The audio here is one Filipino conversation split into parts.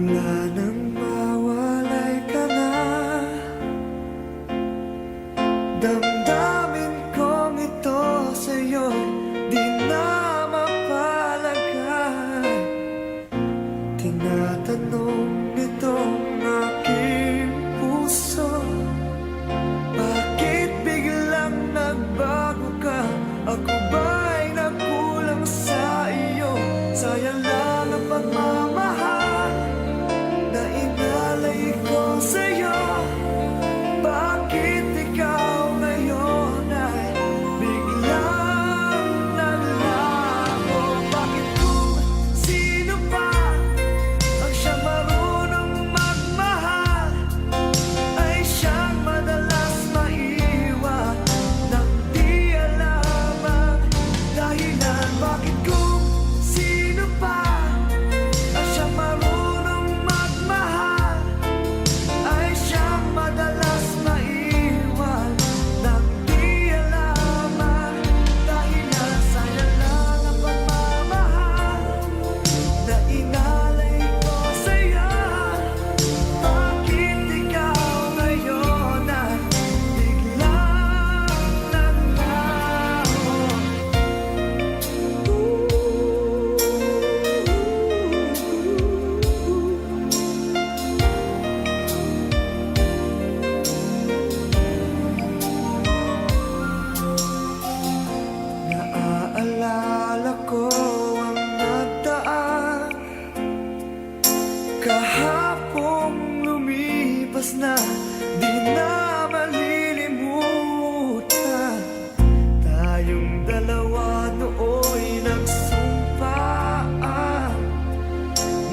Mula nang mawalay ka na, damdamin kong ito sa'yo'y di na mapalagay. Tinatanong nitong aking puso, bakit biglang nagbago ka? Ako ba'y nagkulang sa iyo? Sayang lang ang pagmamahal na inalay ko sa'yo. Bakit ikaw ngayon ay biglang naglaho? Bakit kung sino pa ang siyang marunong magmahal ay siyang madalas maiwan nang di alam ang dahilan? Bakit kung sino pa ang siyang marunong magmahal ay siyang madalas maiwan nang di alam ang dahilan? Sayang lang ang pagmamahal na inalay ko sa'yo. Bakit ikaw ngayon ay biglang naglaho? Naaalala ko ang nagdaan, kahapong lumipas na, di na malilimutan. Tayong dalawa nooy nagsumpaan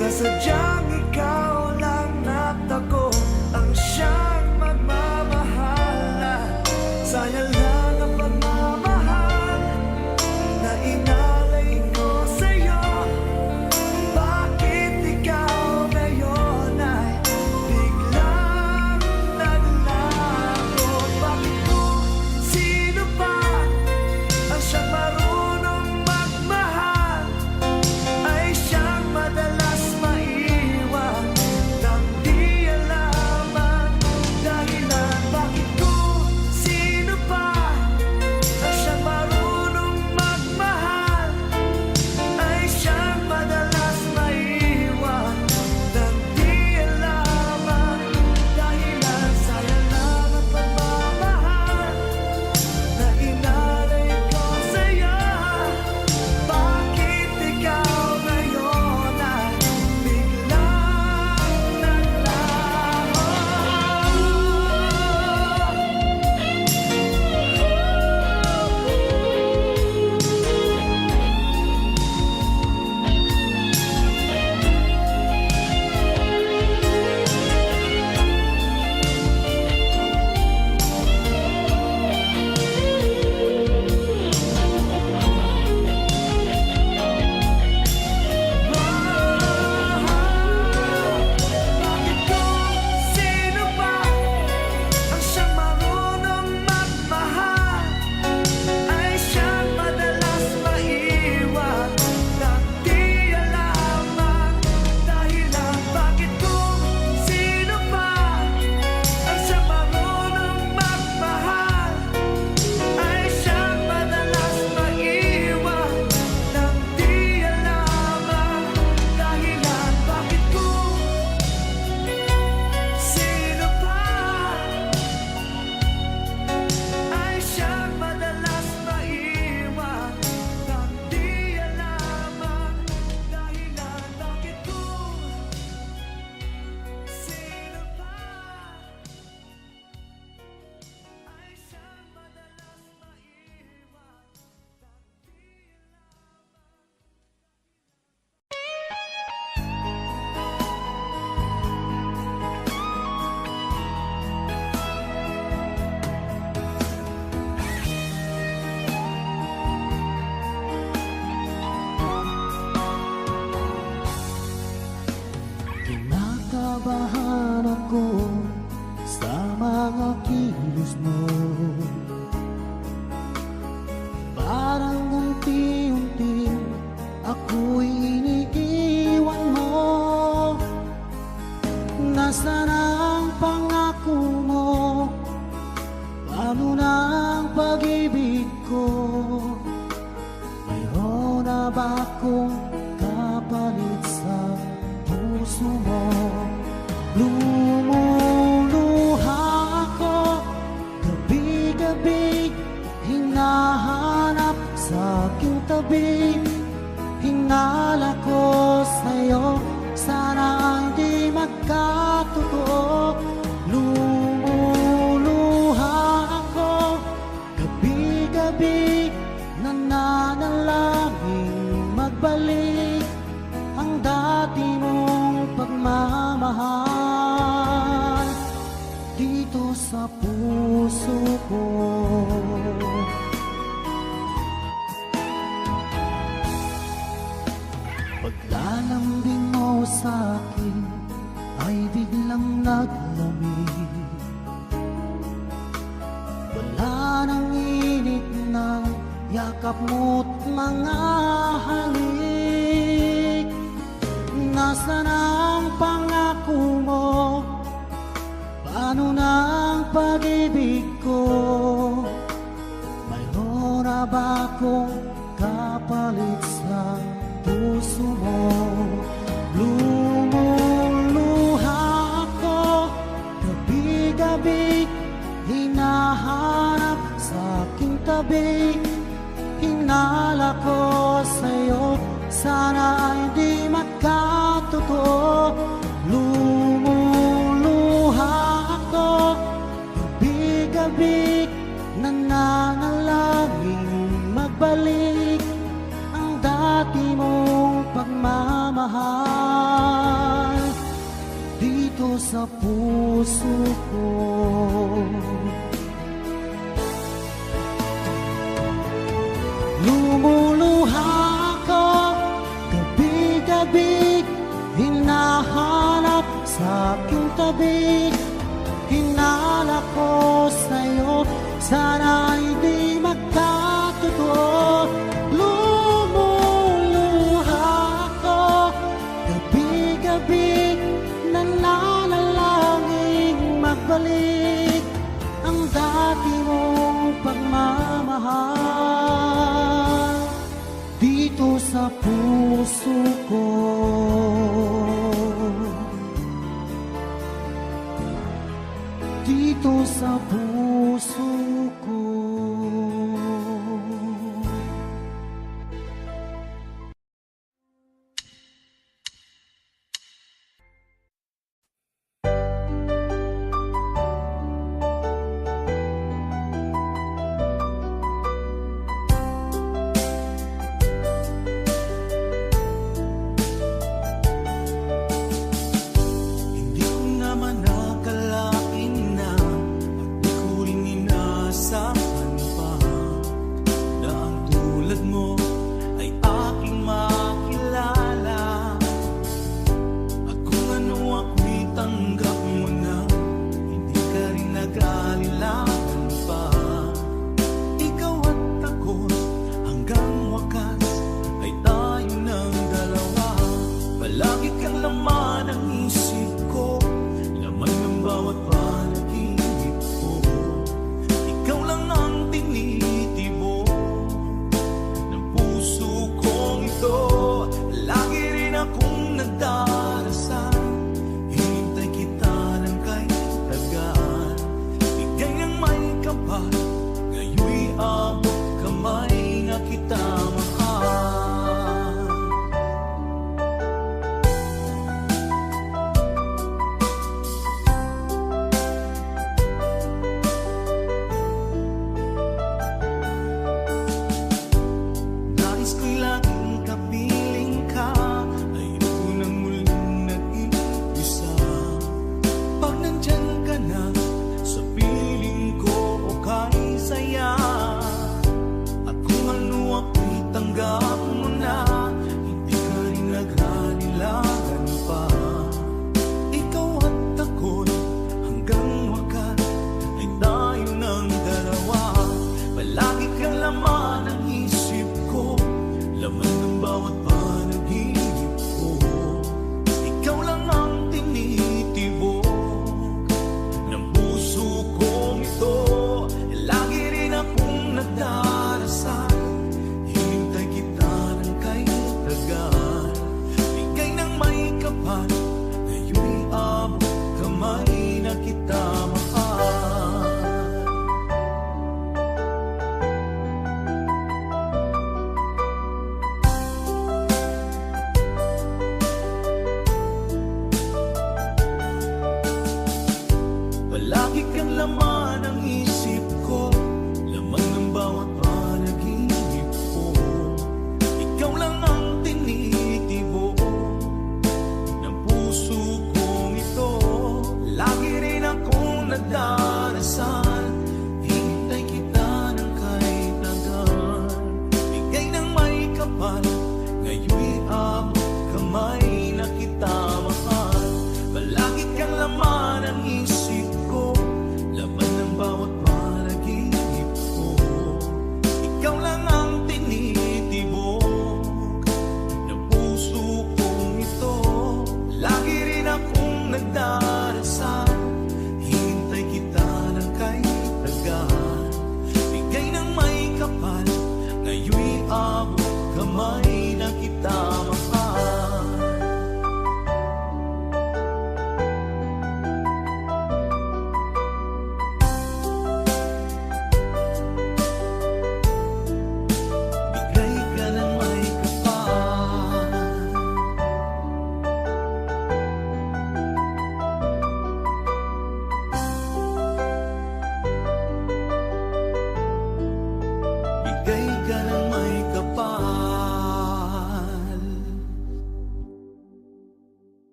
na sadyang ikaw lang at ako ang siyang magmamahalan. Sayang lang ang pagmamahal na inalay ko sa'yo. Bakit ikaw ngayon ay biglang naglaho? Bakit kung sino pa ang siyang marunong magmahal ay siyang madalas maiwan nang di alam ang dahilan? Bakit kung sino pa ang siyang marunong magmahal ay siyang madalas maiwan nang di alam ang dahilan? Sayang lang ang pagmamahal na inalay ko sa'yo. Bakit ikaw ngayon ay biglang naglaho? Bakit kung sino pa ang siyang marunong magmahal ay siyang madalas maiwan nang di alam ang dahilan? Bakit kung sino pa ang siyang marunong magmahal ay siyang madalas maiwan nang di alam ang dahilan? Bakit kung sino pa ay siyang madalas maiwan nang di alam ang dahilan? Bakit kung sino pa ay siyang madalas maiwan nang di Kinakabahan ako sa mga kilos mo. Parang unti-unti ako'y iniiwan mo. puso mo. Lumuluha ako, gabi-gabi, hinahanap sa aking tabi. Hinala ko sa'yo, sana hindi magkatotoo. Lumuluha ako, gabi-gabi, nananalangin magbalik ang dati mong pagmamahal dito sa puso ko. Paglalambing mo sa akin ay biglang naglamig. Wala nang init ng yakap mo't mga halik. Nasaan ang pangako mo? Paano na ang pag-ibig ko? Mayroon na ba akong kapalit sa puso mo? Lumuluha ako, gabi-gabi, hinahanap sa aking tabi. Hinala ko sa'yo, sana hindi magkatotoo. Lumuluha ako, gabi-gabi, nananalangin magbalik ang dati mong pagmamahal dito sa puso ko. Lumuluha ako, gabi-gabi, hinahanap sa aking tabi. Hinala ko sa'yo, sana hindi magkatotoo. Lumuluha ako, gabi-gabi, nananalangin magbalik ang dati mong pagmamahal dito sa puso ko. Dito sa puso ko. Hindi ko naman akalain na di ko rin inaasahan pa na ang tulad mo ay aking makilala. At kung ano ako'y tanggap mo na, hindi ka rin nag-alilangan pa. Ikaw at ako hanggang wakas ay tayo ng dalawa. Palagi kang laman ng isip ko, laman ng bawat panaginip ko. Ikaw lang ang tinitibo ng puso kong ito. Lagi rin akong nagdarasal, hinintay kita ng kahit tagal. Bigay ng may kapal, ngayon'y abot kamay na kita mahal.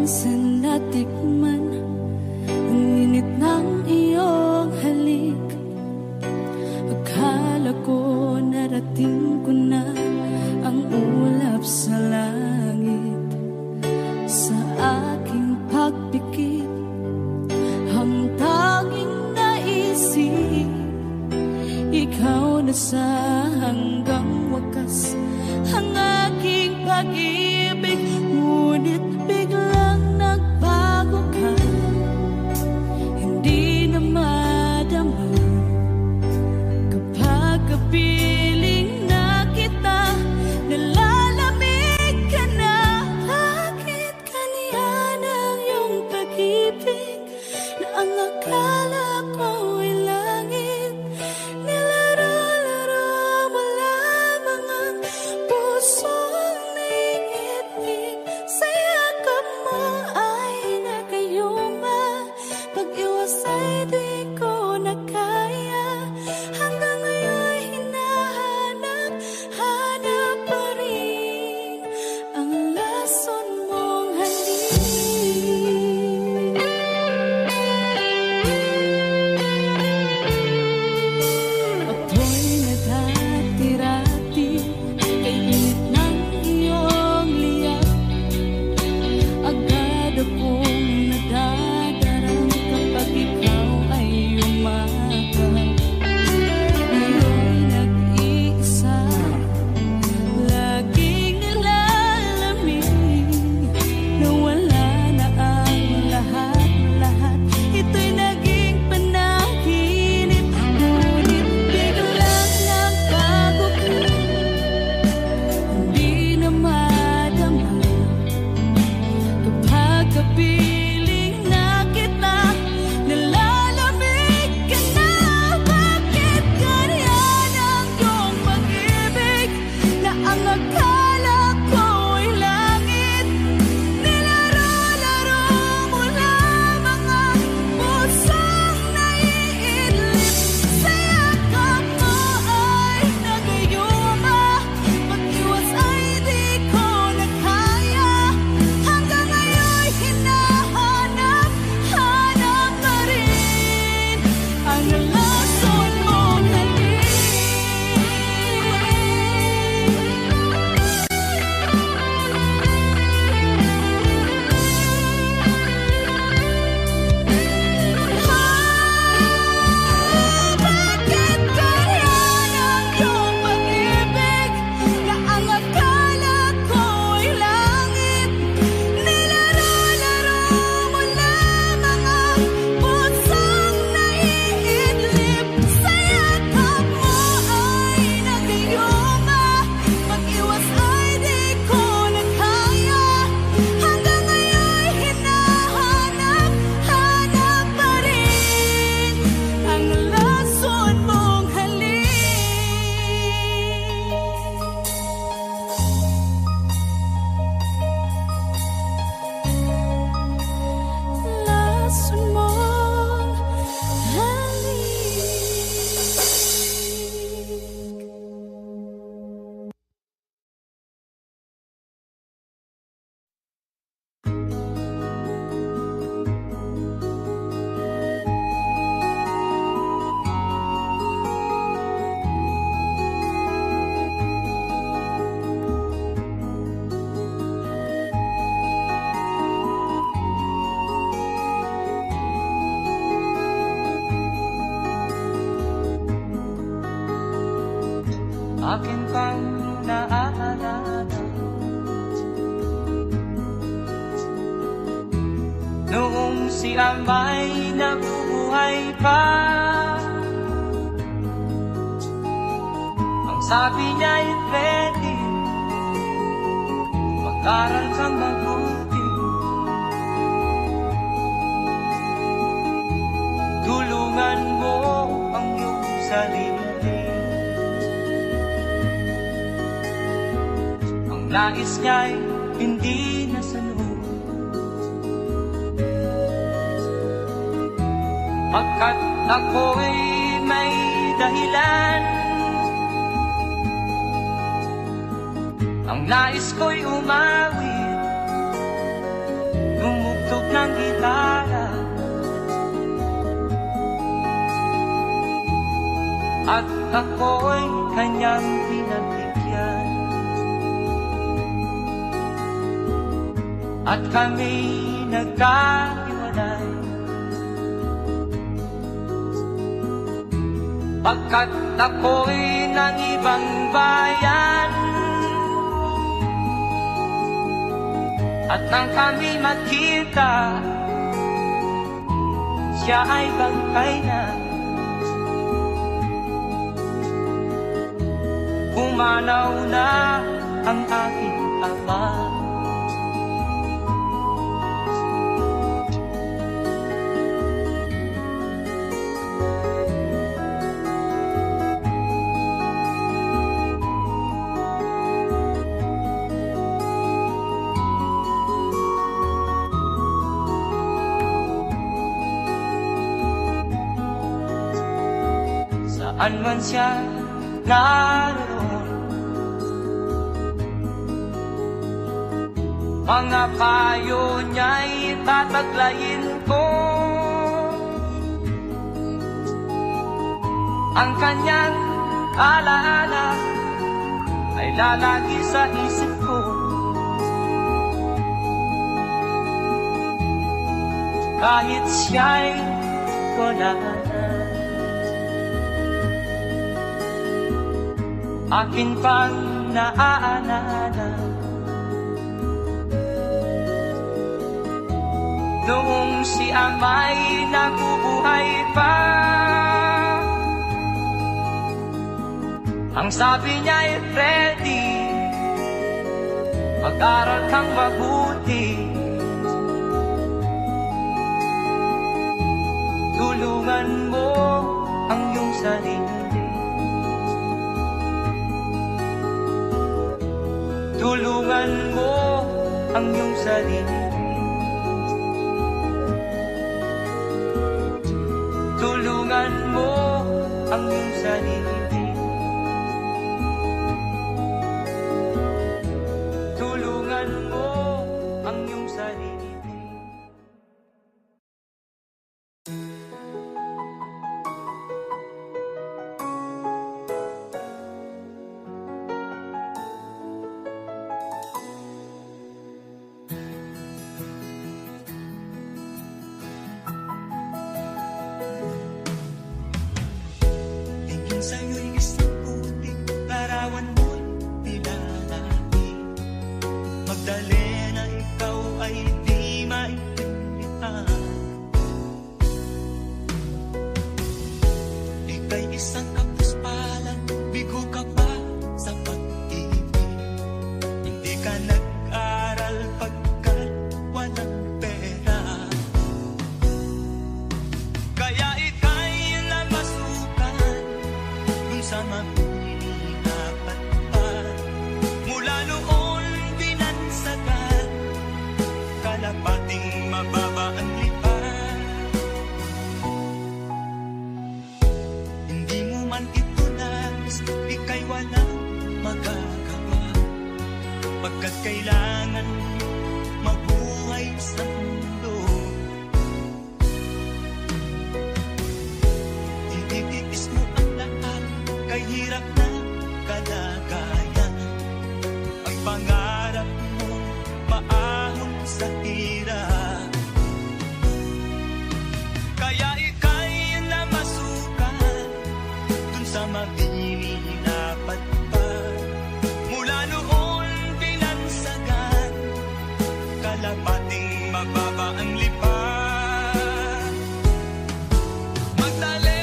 minsan natikman ang init ng iyong halik. Akala ko narating ko na ang ulap sa langit. Sa aking pagpikit, ang tanging naisip, ikaw na sa hanggang wakas ang aking pag-ibig. Ngunit biglang nagbago ka, hindi na madama kapag kapiling na kita, nalalamig ka na. Bakit kaniyan ang iyong pag-ibig na ang akala ko ay langit? Nilaro-laro mo lamang ang pusong naiinig. Sa yakap mo ay nagayuma, pag-iwas ay di ko na kaya. Hanggang ngayon hinahanap, hanap pa rin ang lason mong halik. Ako'y naghatirati kay init ng iyong liyak. Agad akong nadadarang kapag ikaw ay umakap. Ngayon nag-iisa, laging nilalamig, nawala na ang lahat-lahat. Ito'y naging panaginip, ngunit biglang nagbago ka, hindi na madama kapag kapiling na kita, nalalamig ka na. Bakit ganyan ang iyong pag-ibig na ang akala ko ay langit? Nilaro-laro mo lamang ang pusong naiidlip. Sa yakap mo ay nagayuma, pag-iwas ay di ko na kaya. Hanggang ngayon hinahanap, hanap pa rin ang lason mong halik. Bakit ganyan ang iyong pag-ibig na ang akala ko ay langit? Nilaro-laro mo lamang ang pusong naiidlip. Sa yakap mo ay nagayuma, pag-iwas ay di ko na kaya. Hanggang ngayon hinahanap, hanap pa rin ang lason mong halik. Lason mong halik. Akin pang naaalala noong si Amay nabubuhay pa. Ang sabi niya'y ready, mag-aral kang mabuti, tulungan mo ang iyong sarili. Ang nais niya'y hindi nasunod, pagkat ako'y may dahilan. Ang nais ko'y umawit, ako'y kanyang pinagbigyan. At kami nagkahiwalay, pagkat ako'y ng ibang bayan. At nang kami magkita, siya ay bangkay na. Pumanaw na ang aking ama. Saan man siya naroon, mga payo niya'y tataglayin ko. Ang kanyang alaala ay lalagi sa isip ko. Kahit siya'y wala na, akin pang naaalala noong si ama'y nabubuhay pa. Ang sabi niya'y Freddy, mag-aral kang mabuti, tulungan mo ang iyong sarili. Tulungan mo ang iyong sarili. Tulungan mo ang iyong sarili. Tulungan mo ang iyong sarili. Sa'yo'y isang puting larawan mo'y nilalaki. Magdali na ikaw ay di maintindihan. Ika'y isang kapuspalan, bigo ka pa sa pag-ibig. Hindi ka nag-aral pagkat walang pera. Kaya ika'y namasukan sa maminiapat pa. Mula noon binansagan, kalapating mababa ang lipan. Hindi mo man ito nais, ika'y walang magagawa, pagkat kailangan mabuhay sa mundo. Ititiis mo ang lahat, kay hirap na kalagayan. Ang pangarap mo maahon sa hirap. Kaya ika'y namasukan dun sa mabininapat pa. Mula noon binansagan, kalapating mababa ang lipan. Magdali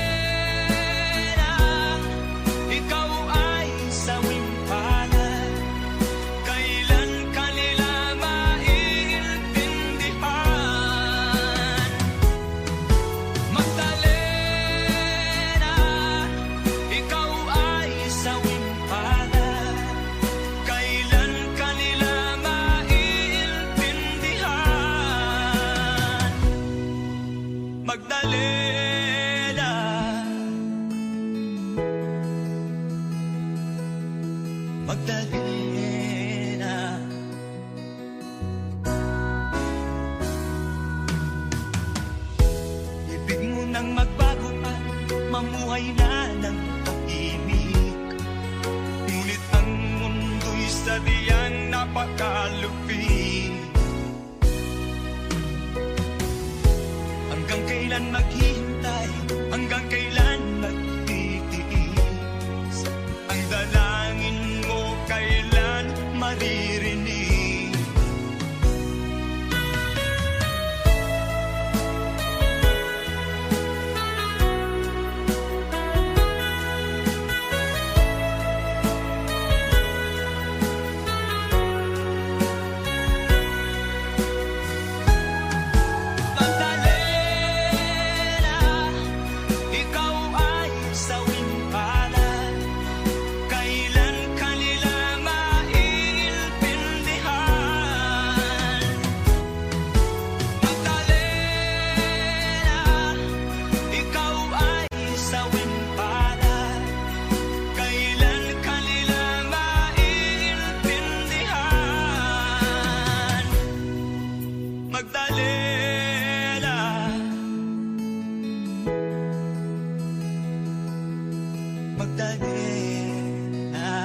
maririnig. Hanggang kailan maghihintay, hanggang kailan magtitiis, ang dalangin mo kailan maririnig. Magdalena, ikaw ay sawing palad, kailan kanila maiintindihan. Magdalena, ikaw ay sawing palad, kailan kanila maiintindihan. Magdalena, Magdalena.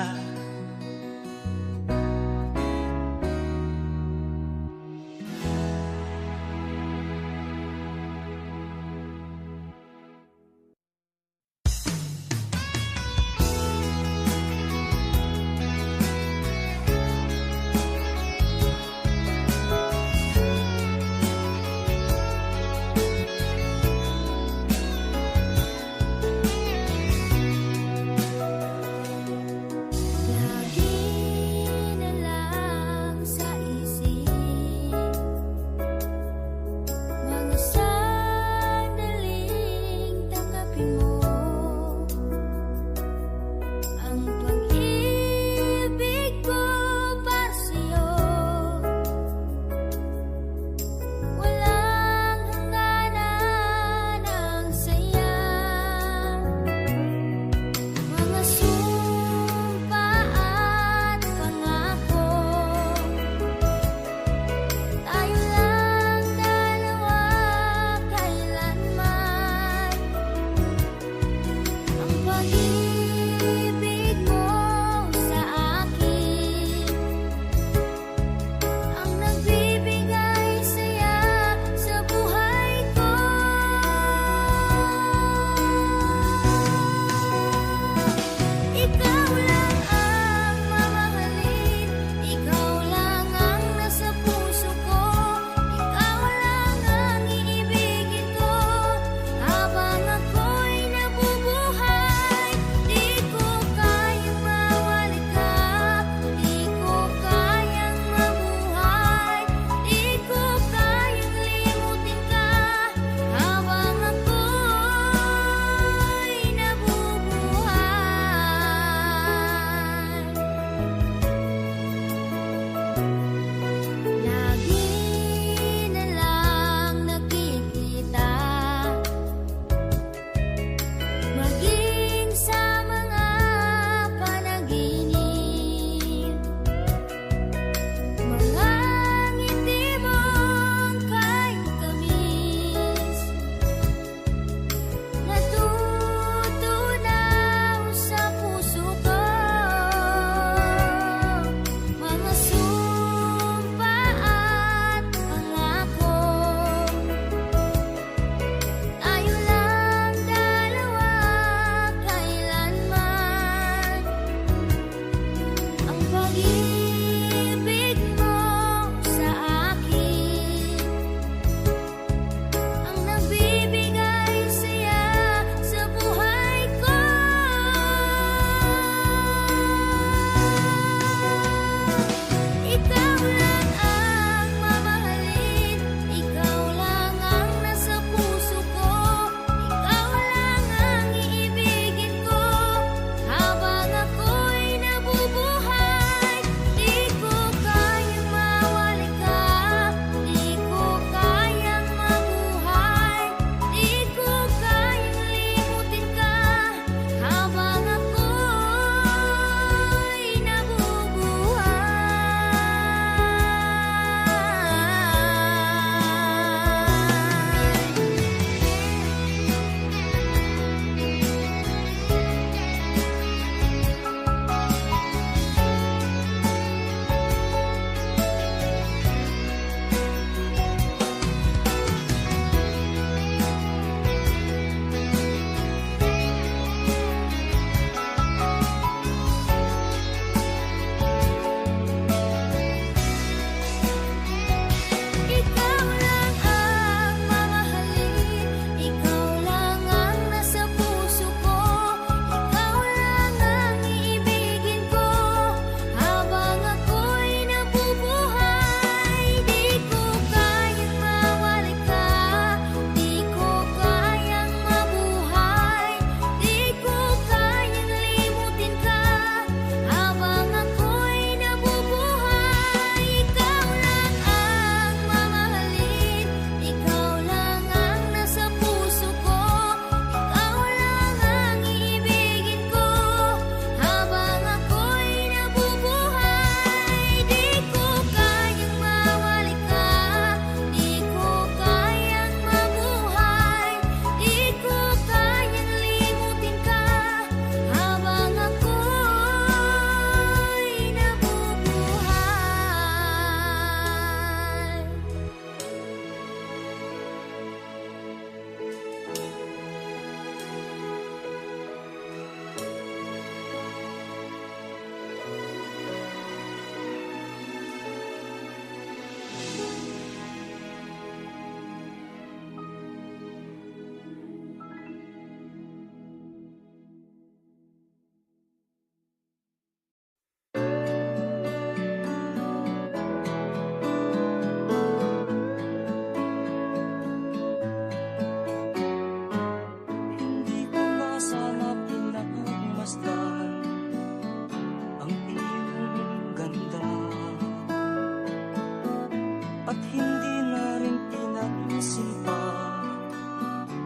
at hindi na rin pinansin pa.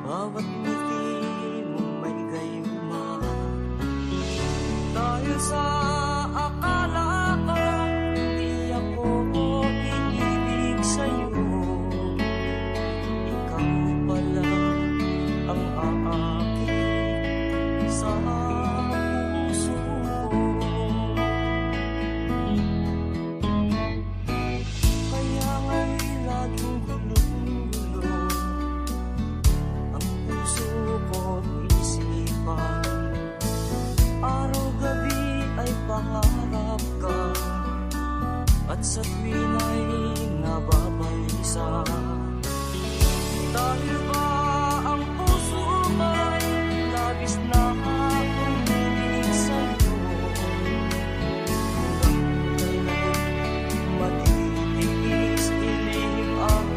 Bawat ngiti mong may gayuma, dahil sa akala ko hindi ako iibig sa'yo. Ikaw pala ang aakit sa puso ko. Kaya nga'y laging gulong-gulo ang puso ko't isipan. Araw-gabi ay pangarap ka, at sa tuwin ay nababalisa. Dahil ba ang puso ko'y labis na umiibig sa'yo? Hanggang kailan matitiis ilihim ang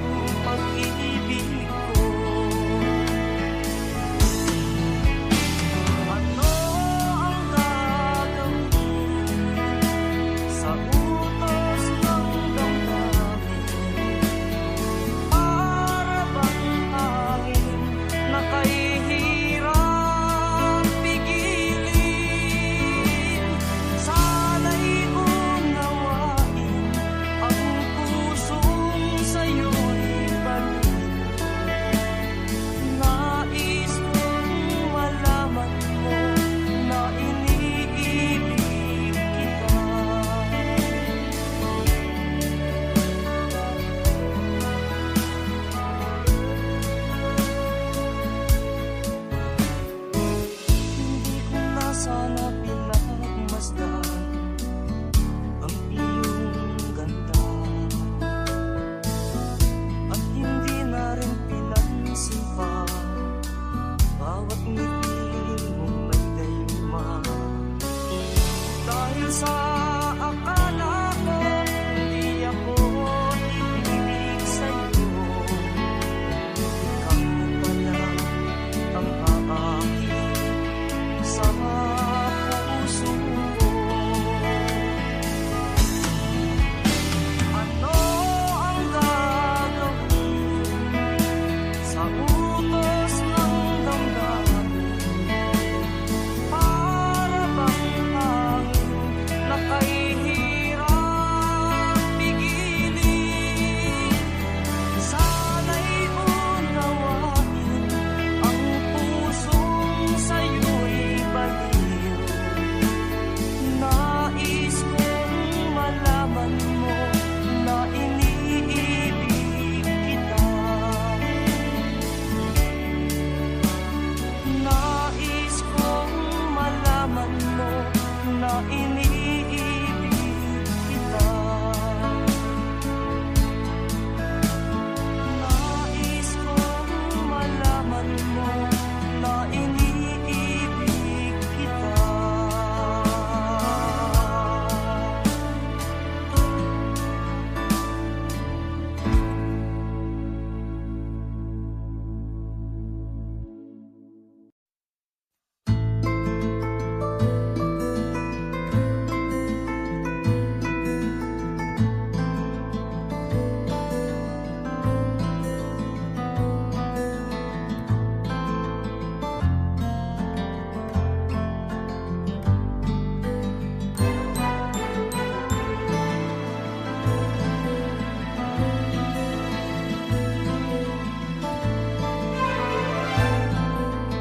pag-ibig ko? Ano ang gagawin sa utos ng damdamin? Para bang hangin na kahihirap pigilin? Sana'y unawain ang pusong sa'yo'y baliw. Nais kong malaman mo na iniibig kita. Hindi ko na sana pinagmasdan ang iyong ganda, at hindi na rin pinansin pa bawat ngiti mong may gayuma. Dahil sa akala ko hindi ako iibig sa'yo. Ikaw pala ang aakit sa puso ko. Ano ang gagawin sa utos ng damdamin? Para bang hangin na kahihirap pigilin? Sana'y unawain ang pusong sa'yo'y baliw. Nais kong malaman mo na iniibig kita. Nais kong malaman mo na iniibig kita. Nais kong malaman mo na iniibig kita.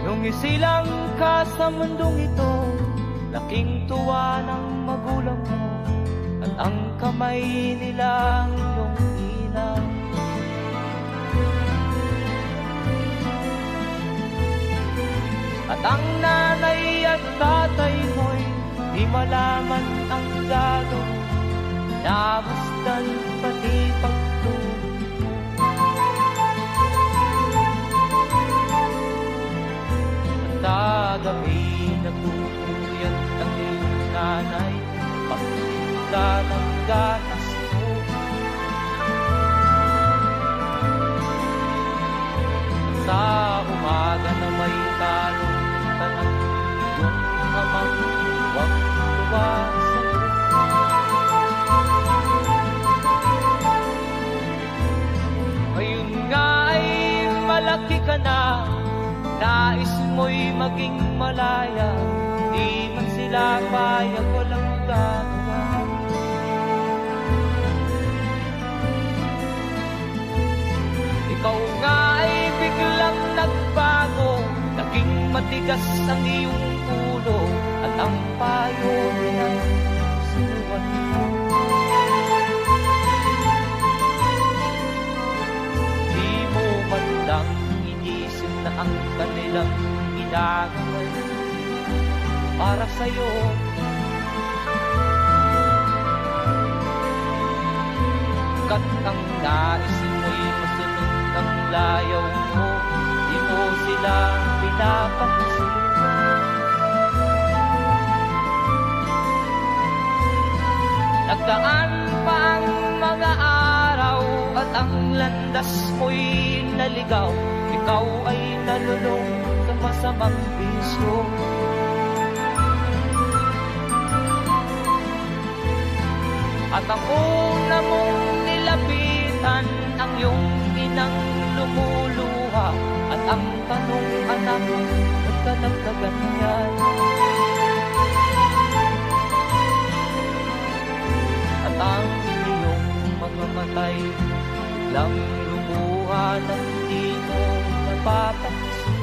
Nung isilang ka sa mundong ito, laking tuwa ng magulang mo, at ang kamay nila ang iyong inang. At ang nanay at tatay mo'y di malaman ang gagawin, namasdan pati pagtulog. At sa gabi nagpupuyat ang iyong nanay, pagsinta ng gatas mo. Sa umaga na may talong tanang, iyong amang huwag tuwa sa'yo. lumaki ka na, nais mo'y maging malaya, di man sila payag, walang magagawa. Ikaw nga ay biglang nagbago, naging matigas ang iyong ulo, at ang payo ay sinuwan mo. Di mo man lang inisip na ang kanilang ginagaway para sa'yo. Kat ang nais mo'y masunod ng layaw mo, di mo sila pinapansin. Nagdaan pa ang mga araw at ang landas mo'y naligaw, ikaw ay nalulong sa masamang bisyo. At ang una mong nilapitan ang iyong inang lumuluha, at ang tanong, anak, ba't ka nagkaganyan? At ang iyong mga matay biglang lumuha ng di mo napapansin.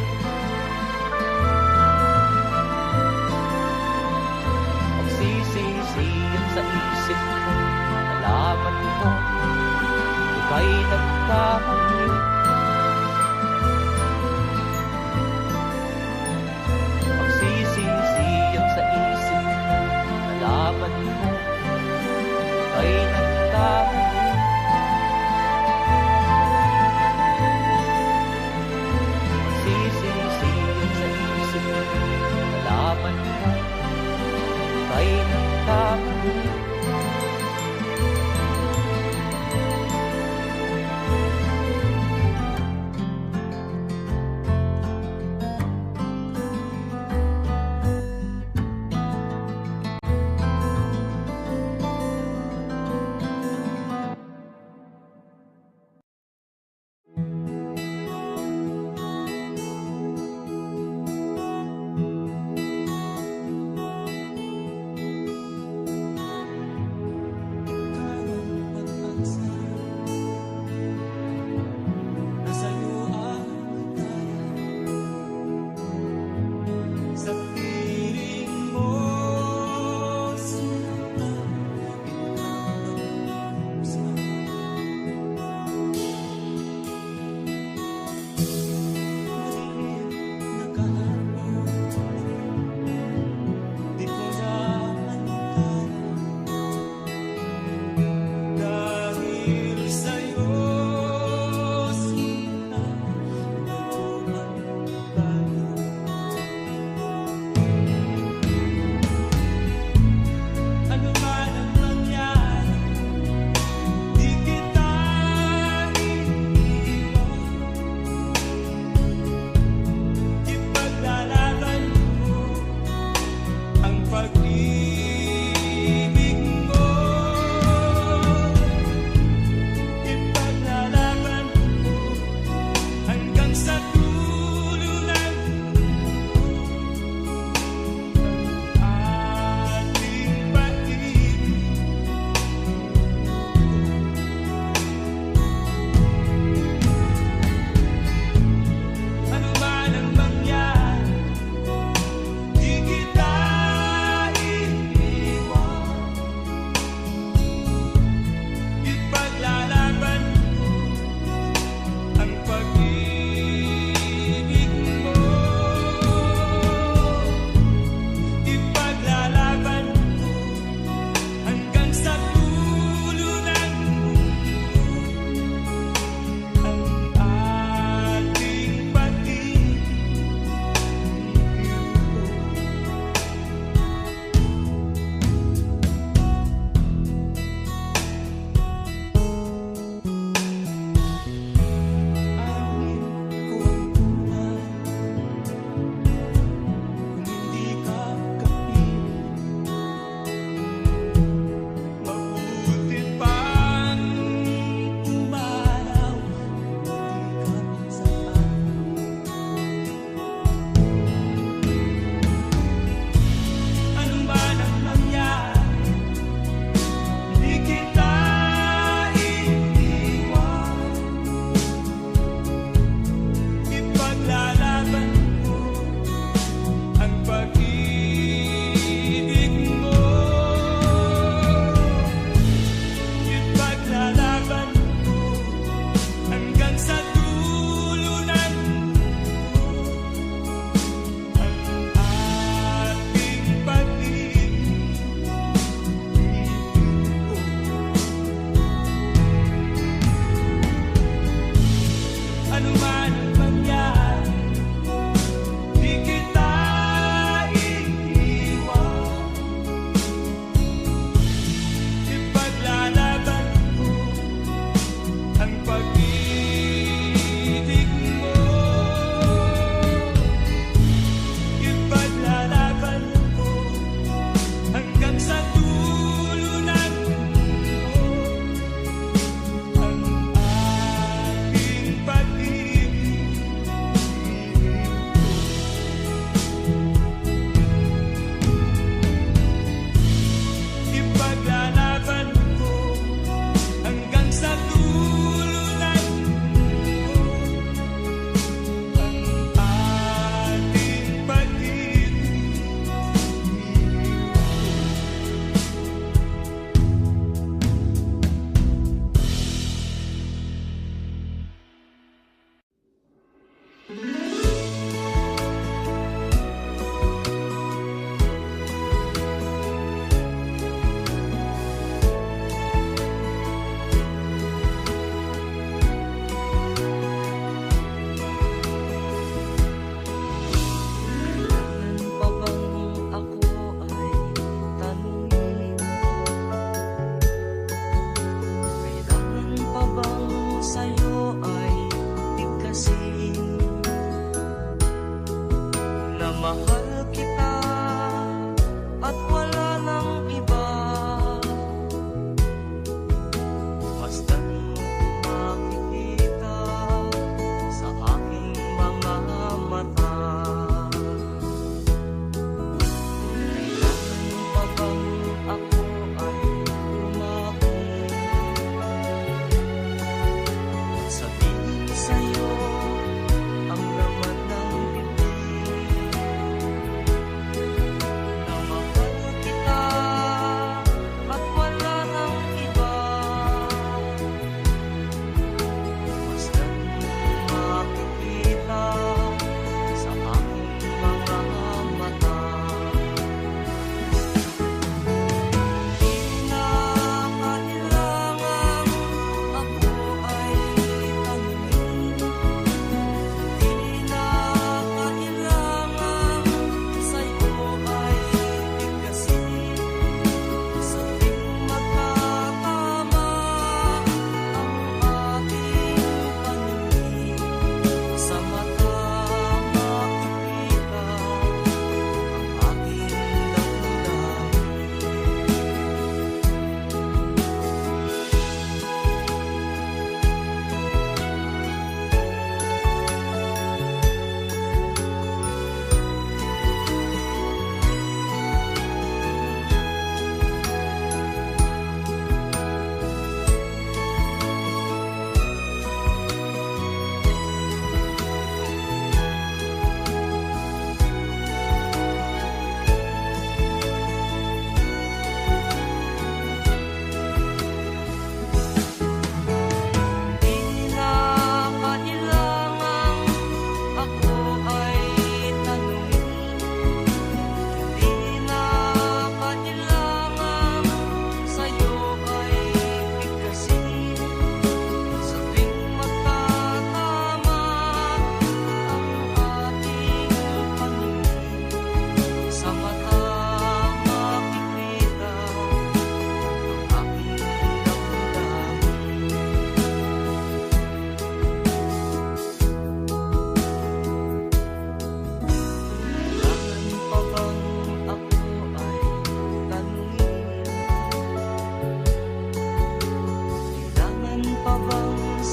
Pagsisisiyan sa isip mo, nalaman mo ika'y nagkamali. Pagsisisiyan sa isip mo, nalaman mo ika'y nagkamali. Pagsisisiyan sa isip mo, nalaman mo ika'y nagkamali.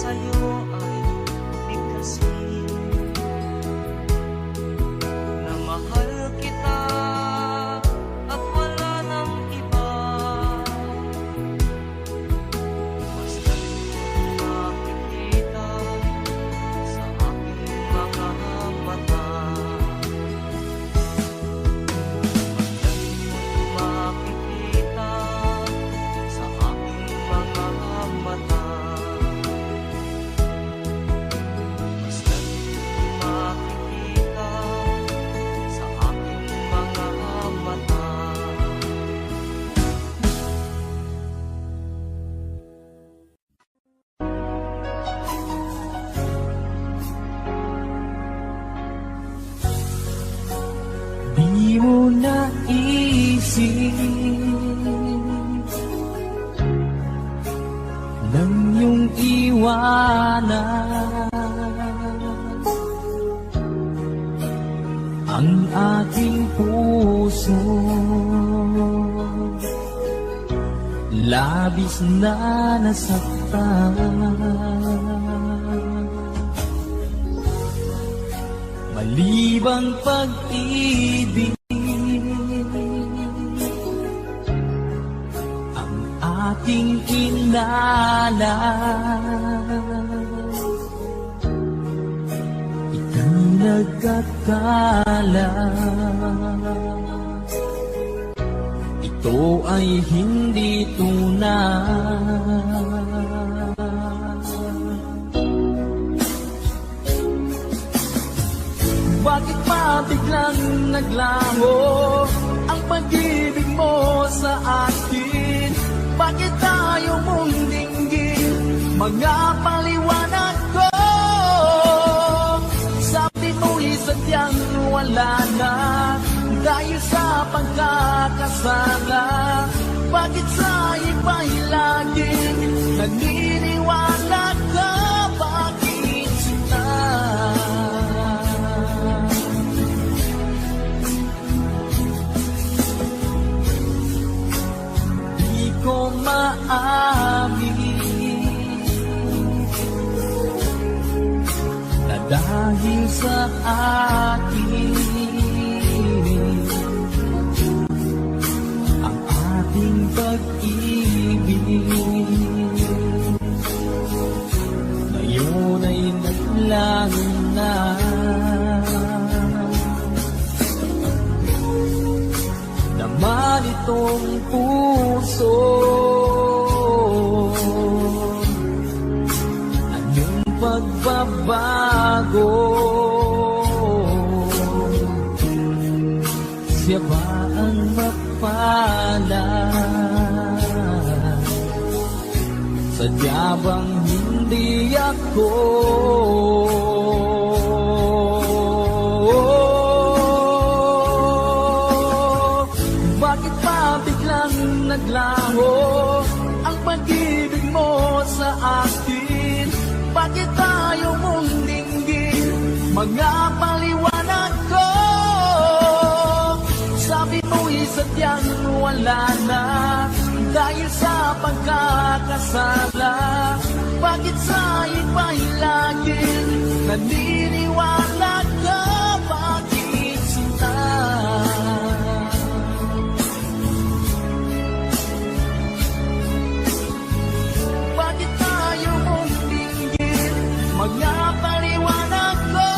sa'yo ay bigkasin na mahal kita at wala nang iba. Basta't makikita sa aking mga mata, makikita sa aking mga mata. Basta't makikita sa aking mga mata. Di mo naisip nang iyong iwanan ang aking puso, labis na nasaktan. Malibang pag-ibig ang aking inala, ika'y nagkakala ito ay hindi tunay. Bakit pa biglang naglaho ang pag-ibig mo sa akin? Bakit tayo mong dinggin mga paliwanag ko? Sabi mo'y sadyang wala na dahil sa pagkakasala. Bakit sa iba'y laging naniniwala ka? Bakit sila? Ko maamin na dahil sa akin ang ating pag-ibig ngayon ay naglaho na. Naman itong puso, anong pagbabago? Siya ba ang mapalad? Sadya bang hindi ako? Bakit pa biglang naglaho ang pag-ibig mo sa akin? Bakit tayo mong dinggin mga paliwanag ko? Sabi mo'y sadyang wala na dahil sa pagkakasala. Bakit sa iba'y laging naniniwala ka? Bakit sila? Bakit tayo mong dinggin mga paliwanag ko?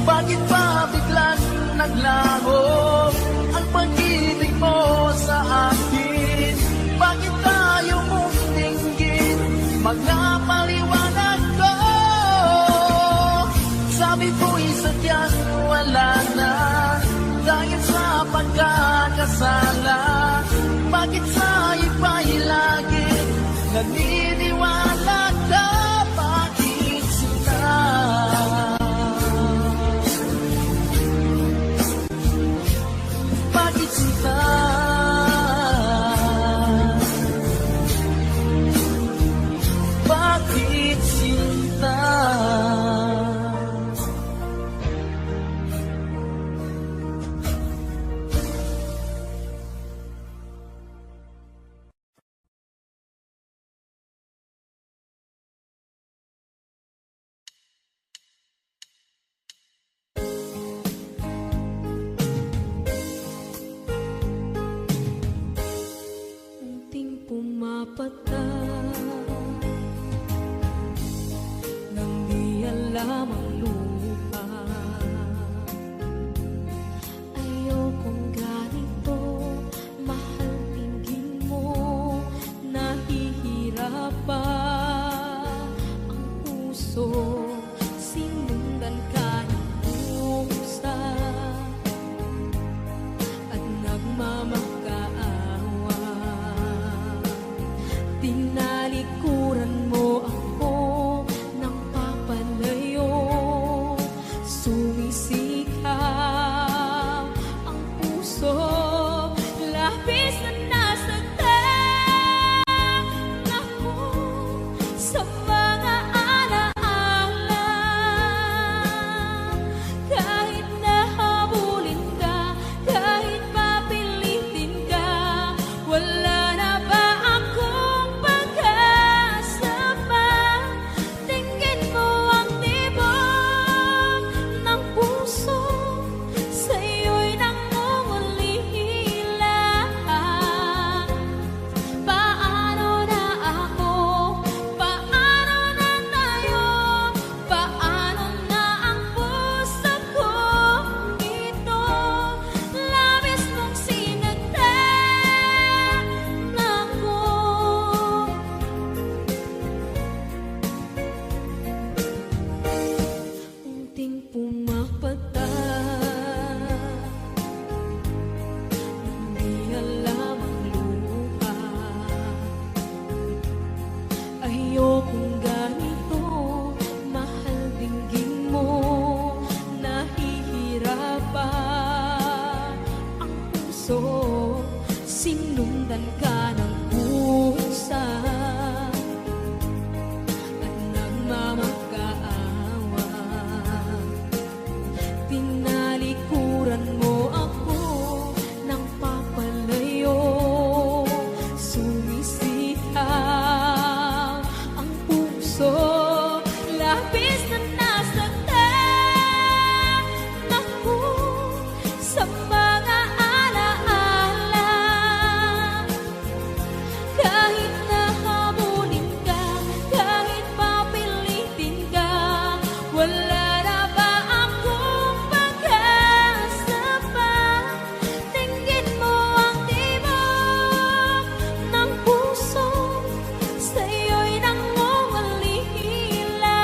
Bakit pa biglang naglaho ang pag-ibig mo sa akin? Bakit tayo mong dinggin mga paliwanag ko? lamang lupa. Ayokong ganito, mahal tingin mo, nahihirap pa ang puso, sinundan ka ng pusa at nagmamakaawa. Tinalikuran mo ako ng papalayo, sumisigaw ang puso, labis na nasaktan ako sa mga alaala. Kahit nahabulin ka, kahit papilitin ka, wala na ba akong pag-asa pa? Tingin mo ang tibok ng puso, sa'yo'y nangungulila. Paano na ako? Paano na tayo? Paano na ang puso ko ito? Labis mong sinagtan ako. Unting pumapata, hindi alam ang luha. Ayokong ganito, mahal dinggin mo, nahihirap pa ang puso, sinundan ka ng pusa at nagmamakaawa. Tinalikuran mo ako ng papalayo, sumisigaw ang puso, labis na nasaktan ako sa mga alaala. Kahit nahabulin ka, kahit papilitin ka, wala na ba akong pag-asa pa? Tingin mo ang tibok ng puso, sa'yo'y nangungulila.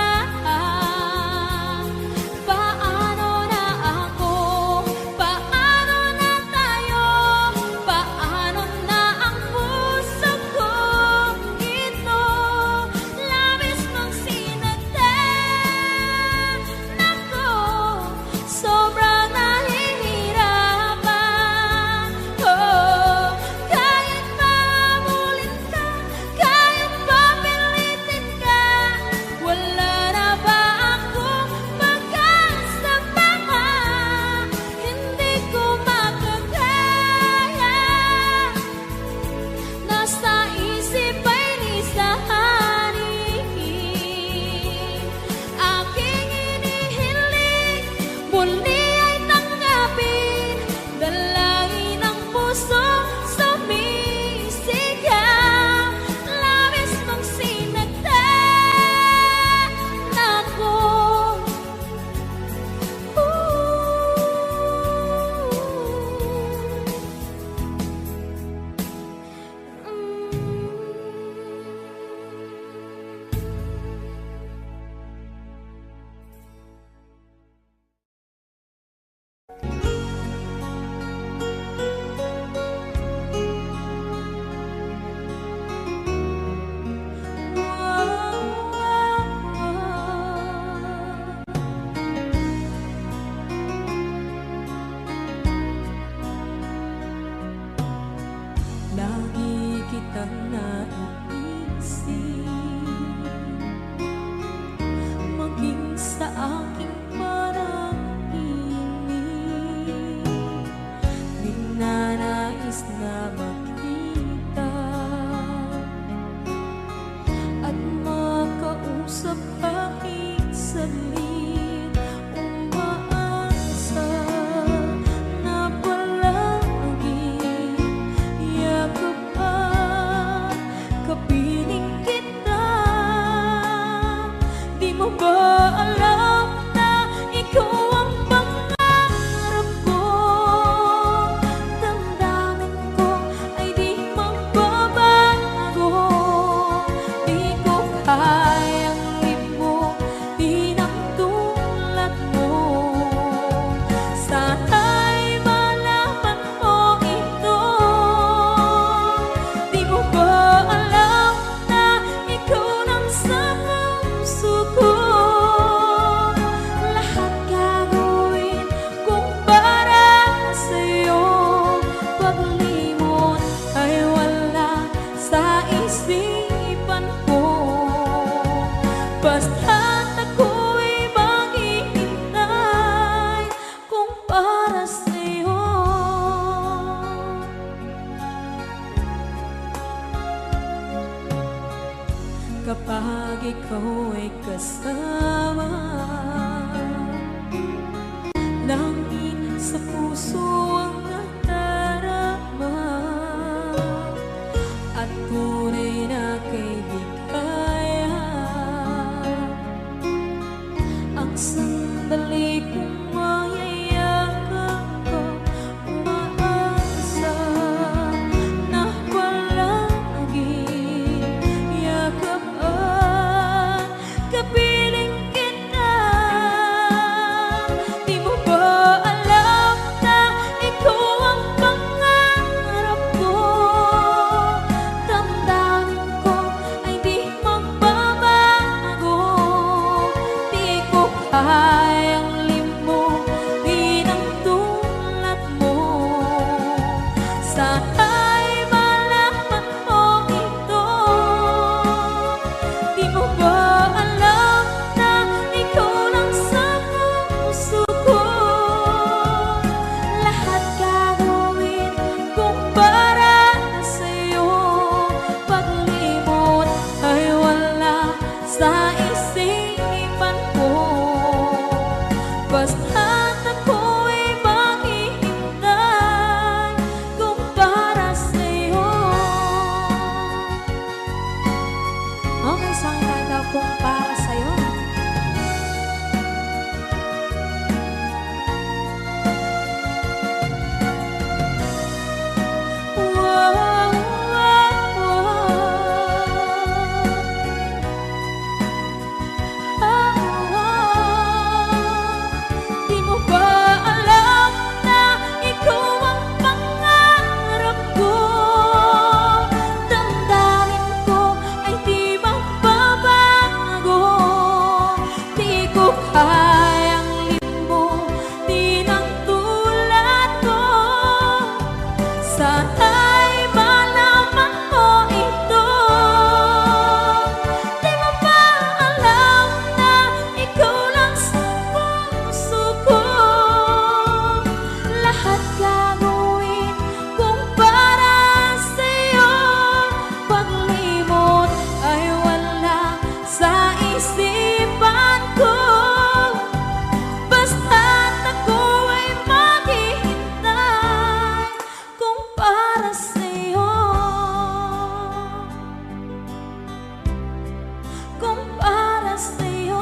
Basta't ako'y maghihintay kung para sa'yo. Kapag ikaw ay kasama, langit sa puso ang nadarama, at tunay na kaibigan. Ang sandali kong mayayakap ko, umaasa na palaging yakap at kapiling kita. Di mo ba alam na ikaw ang pangarap ko? Damdamin ko ay di magbabago. Di ko kayang limutin ang tulad mo. Sana'y malaman mo ito. Di mo ba alam na ikaw lang sa puso ko? Lahat gagawin kung para sa'yo. Paglimot ay wala sa isipan ko. Basta't ako'y maghihintay kung para sa'yo. Okay, saan kanta kung para sa'yo? Wow, wow, Di mo ba alam na ikaw ang pangarap ko? Damdamin ko ay di magbabago. Di ko kayang limutin ang tulad ko. Sana'y malaman mo ito. Di mo ba alam na ikaw lang sa puso ko? Lahat gagawin kung para sa'yo. Paglimot ay wala sa isipan ko. Basta't ako ay maghihintay kung para sa'yo. Kung para sa'yo.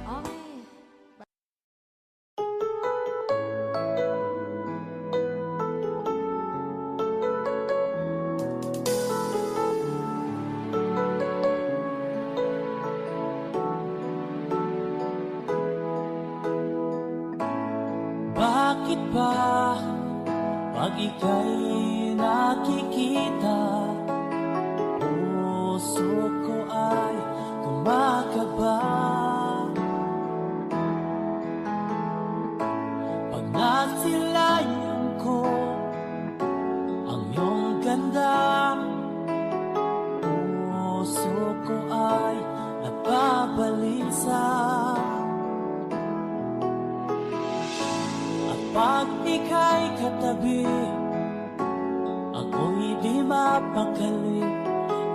Okay. Bakit ba pag ika'y nakikita, puso ko ay kumakaba? Pag nasilayan ko ang iyong ganda, puso ko ay nababalisa. Pag ika'y katabi, ako'y di mapakali.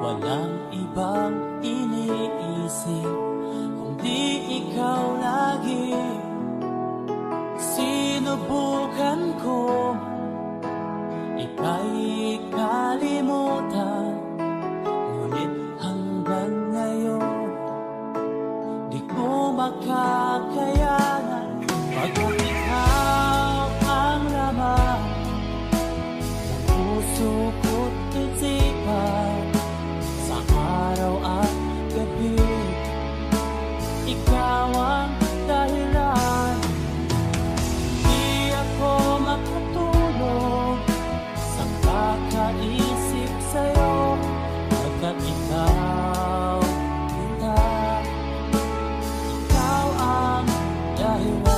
Walang ibang iniisip kundi ikaw lagi. Sinubukan ko ika'y kalimutan, ngunit hanggang ngayon di ko makakayanan. Pagkat ikaw ang laman ng puso ko't isipan, sa araw at gabi ikaw ang dahilan. Di ako makatulog sa kakaisip sa'yo, pagkat ikaw kita, ikaw ang dahilan.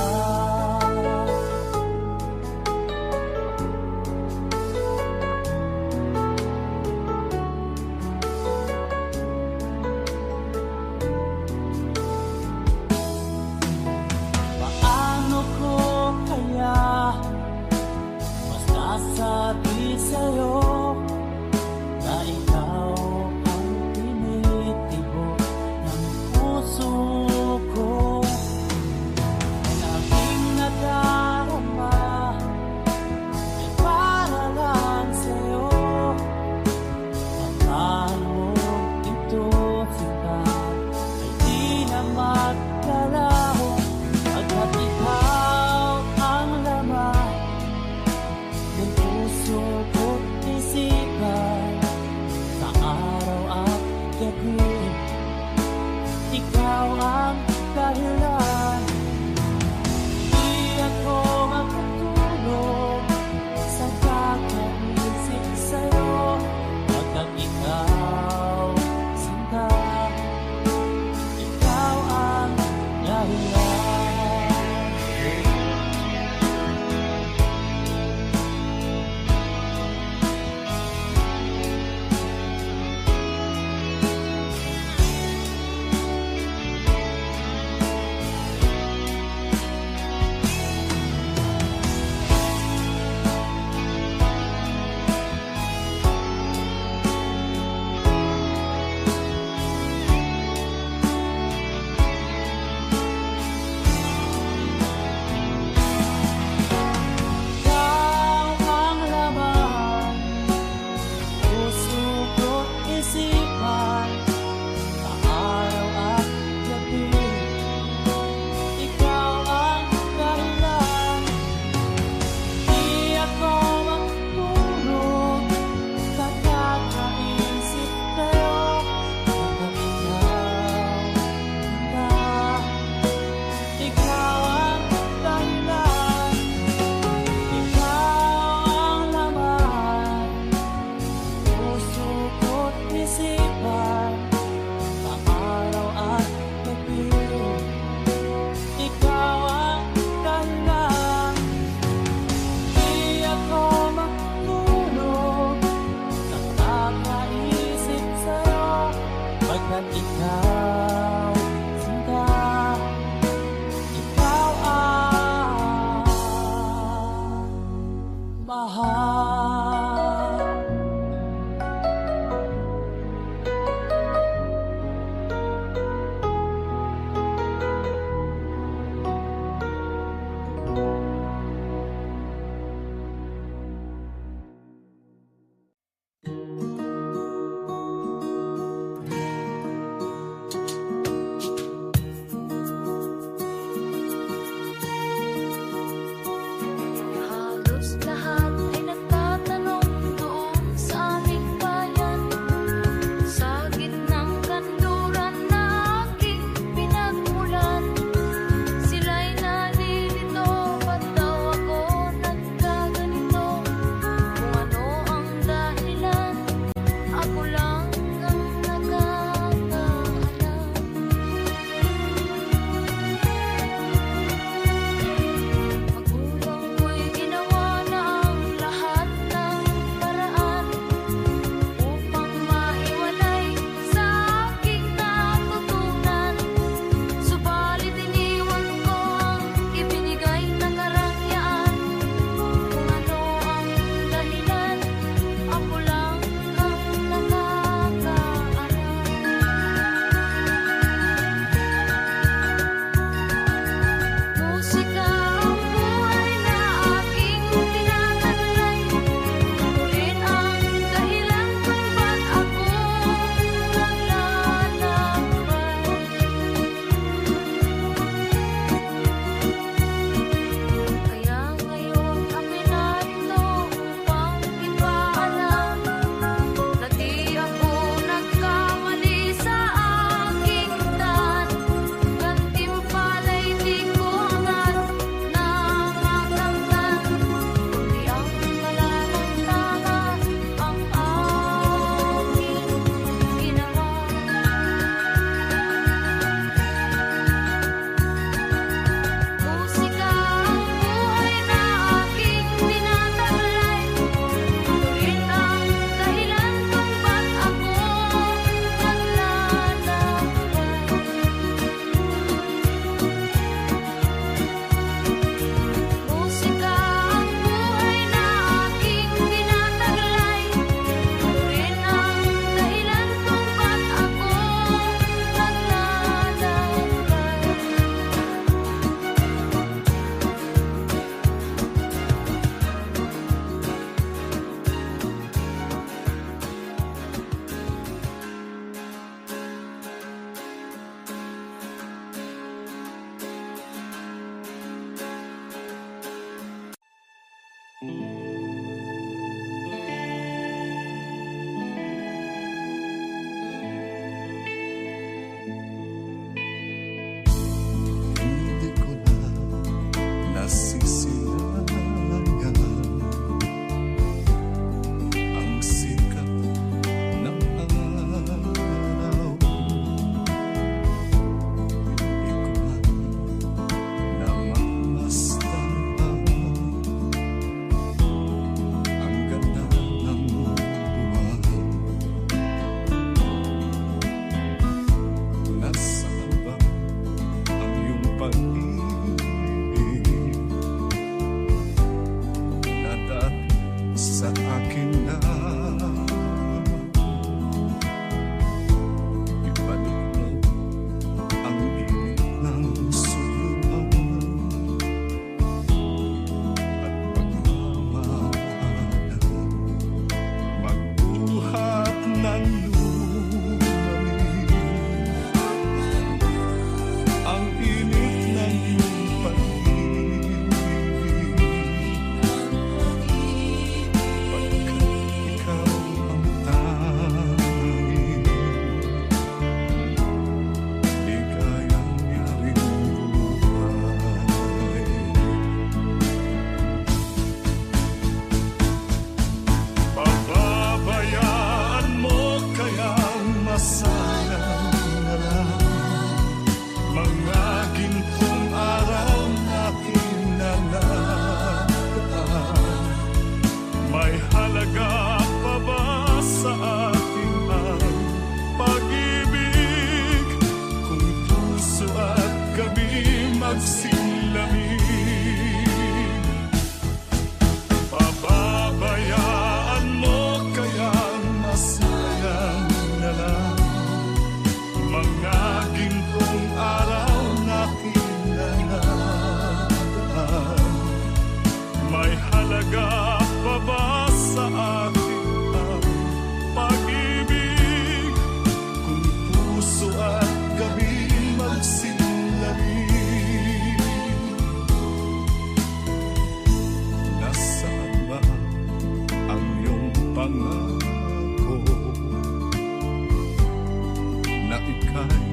ay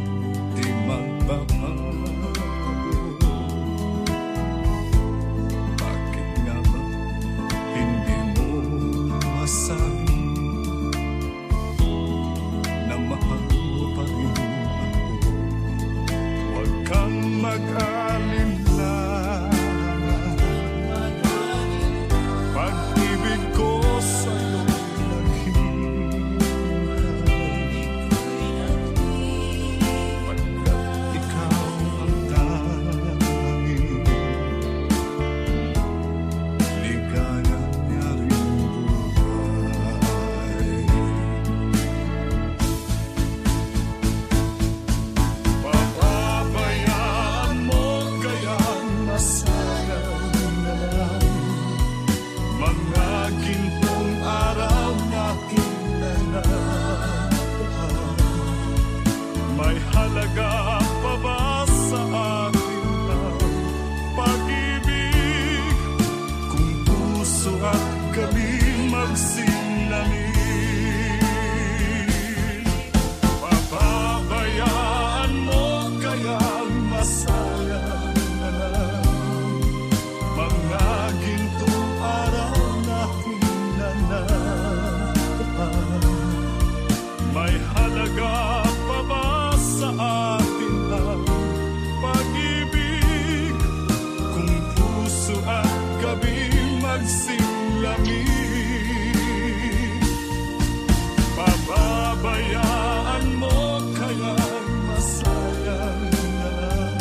di magbabago. Bakit nga ba hindi mo masabi na mahal mo pa rin ako? Huwag kang mag-alinlangan, pag-ibig ko sa'yo may halaga pa ba sa atin ang pag-ibig? Kung puso at gabi magsinangin, papabayaan mo kaya masayang na lang mga gintong araw na hinanapaan? May halaga pa ba sa atin ang pag-ibig? Kung puso at gabi magsinlamig, pababayaan mo kaya masayang na lang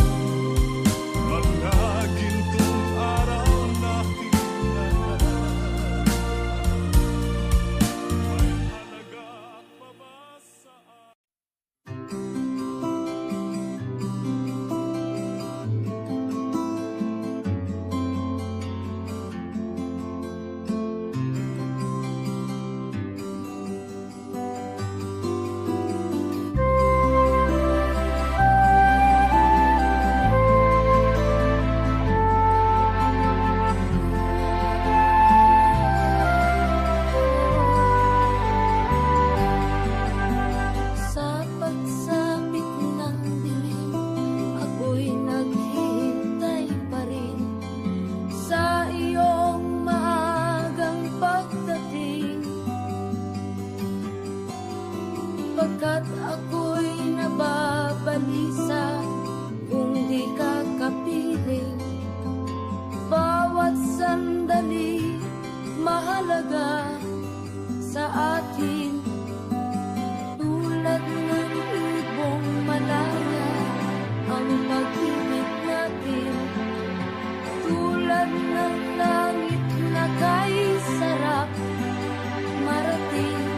mga gintong araw na hinanapaan? May halaga pa ba sa Sa pagsapit ng dilim, ako'y naghihintay pa rin sa iyong maagang pagdating. Pagkat ako'y nababalisa kung di ka kapiling. Bawat sandali mahalaga sa atin. Tulad ng ibong malaya ang pag-ibig natin. Tulad ng langit na kay sarap marating.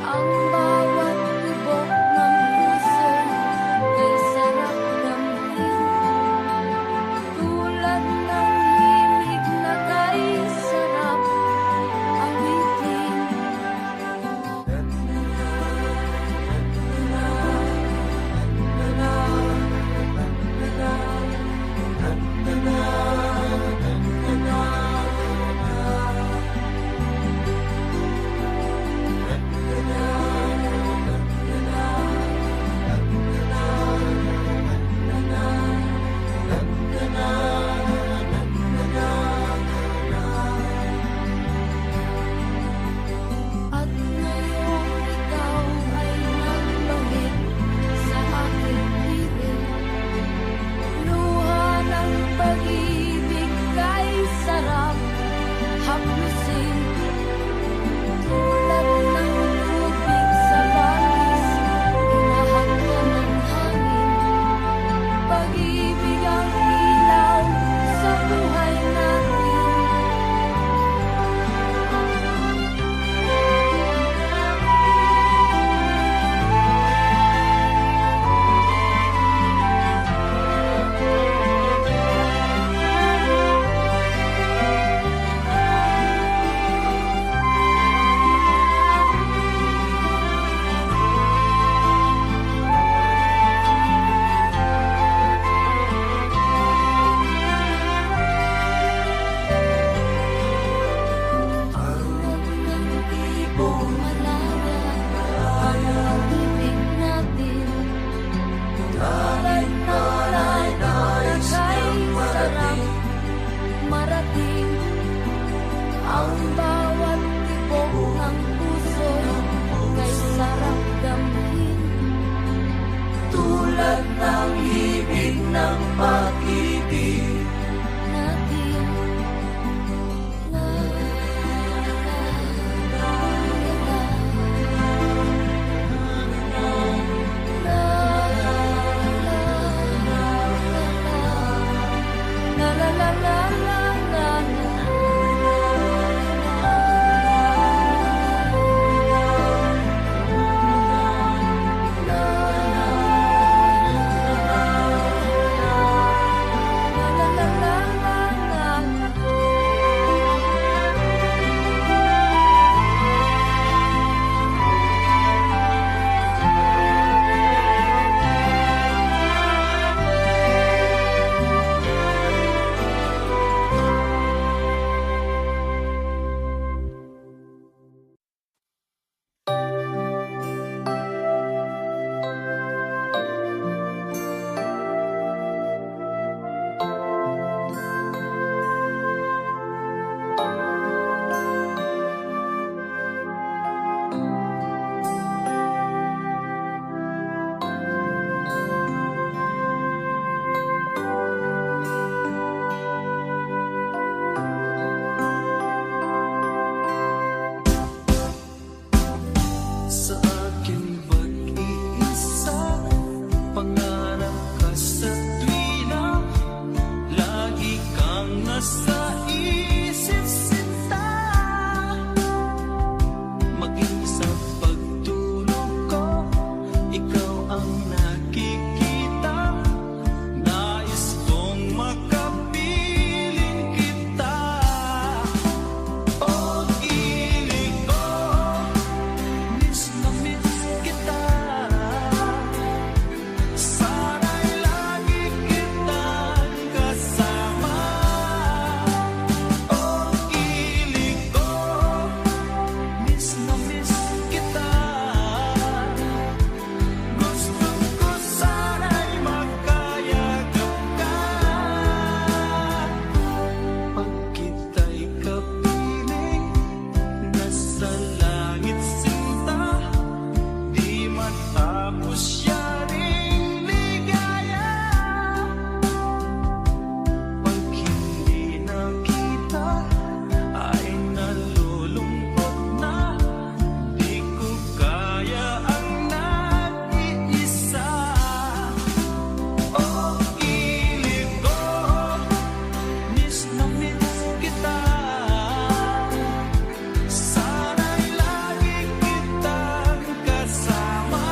Ang bawat tibok ng puso kay sarap damhin. Tulad ng himig na kay sarap awitin. kahit sinta, di matapos siya ring ligaya. Pag hindi nakita, ay nalulungkot na, di ko kaya ang nag-iisa. Oh, ilip ko, miss na miss kita. Sana'y lagi kitang kasama.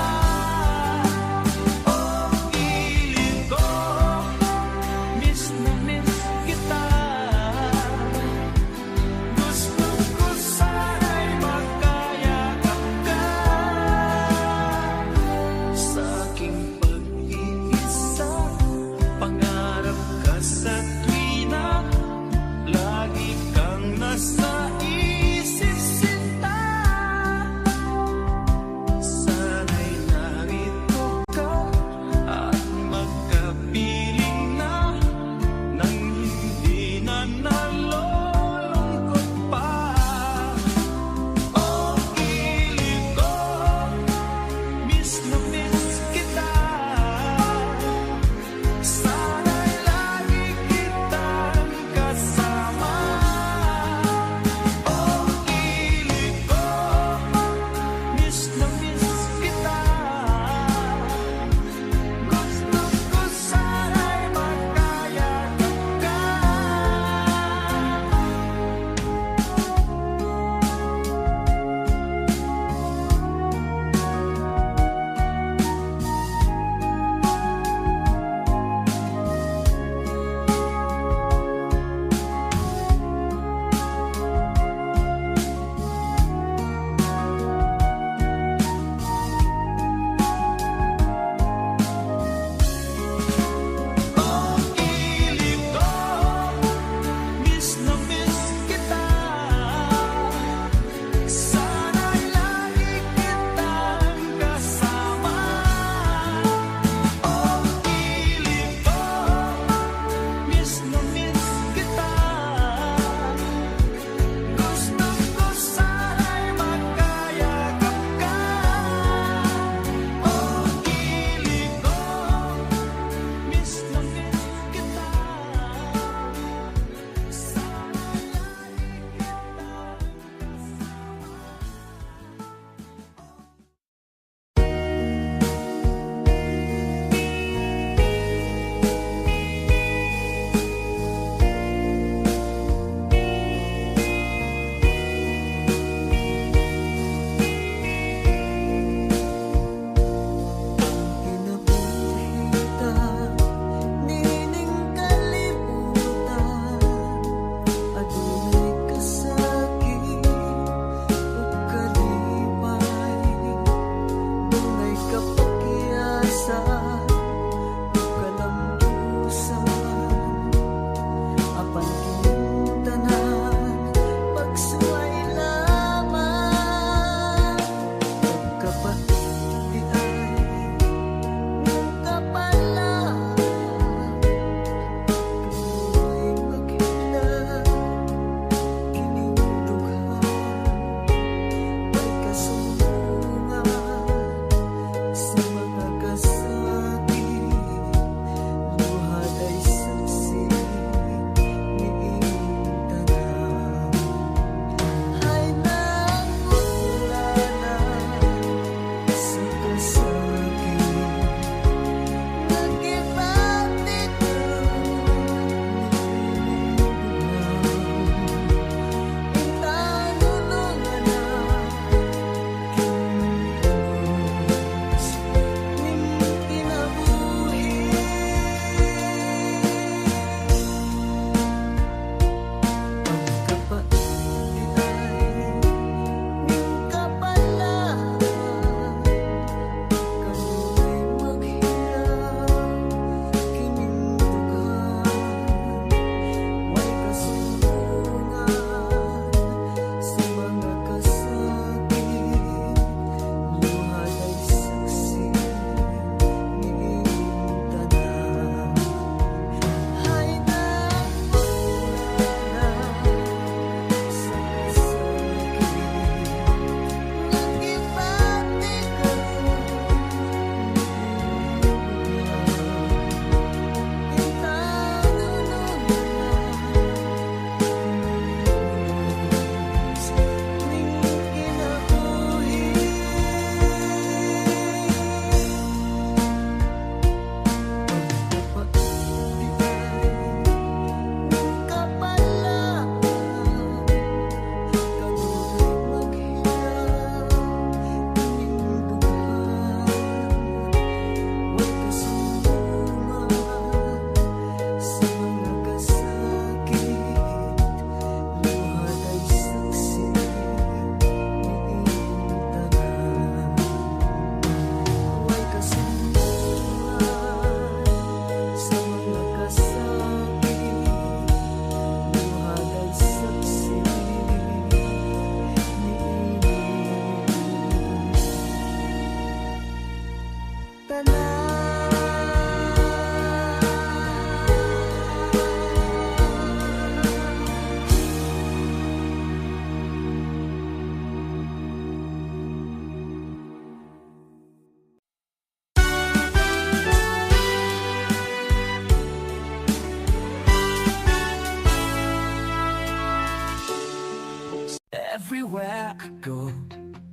everywhere I go,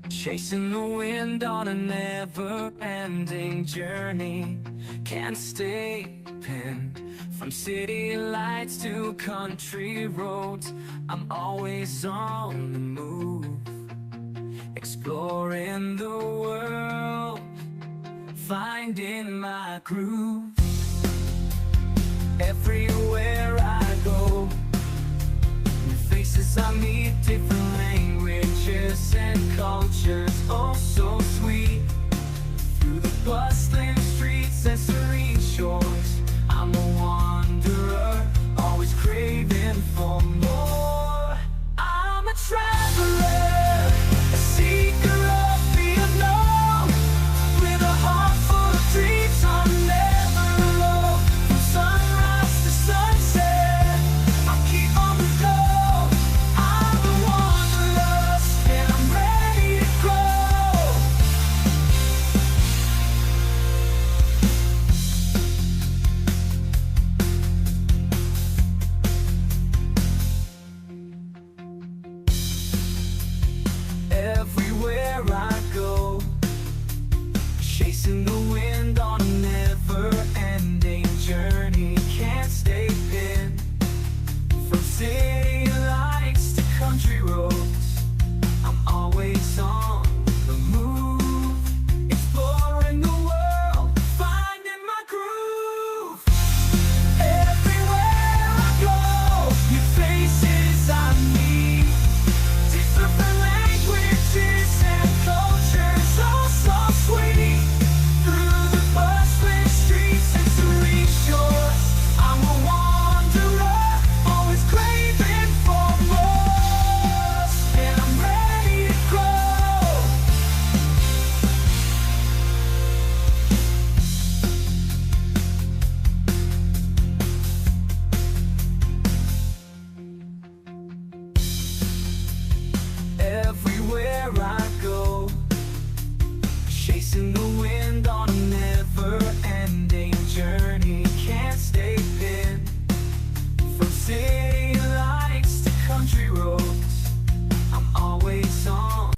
chasing the wind on a never-ending journey. Can't stay pinned from city lights to country roads. I'm always on the move, exploring the world, finding my groove. Everywhere I go, new faces I meet, different languages and cultures, oh so sweet. Through the bustling streets and serene shores, I'm a wanderer, always craving for more. I'm a traveler, a seeker of the unknown, with a heart full of dreams I'm never alone. From sunrise to sunset, I keep on the go. I'm a wanderlust and I'm ready to grow. Everywhere I go, chasing the wind on a never-ending journey. Can't stay pinned from city lights to country roads. I'm always on the move, exploring the world, finding my groove. Everywhere I go, new faces I meet, different languages and cultures, oh so sweet. Through the bustling streets and serene shores, I'm a wanderer, always craving for more. And I'm ready to grow. Everywhere I go, chasing the wind on a never-ending journey. Can't stay pinned from city lights to country roads. I'm always on.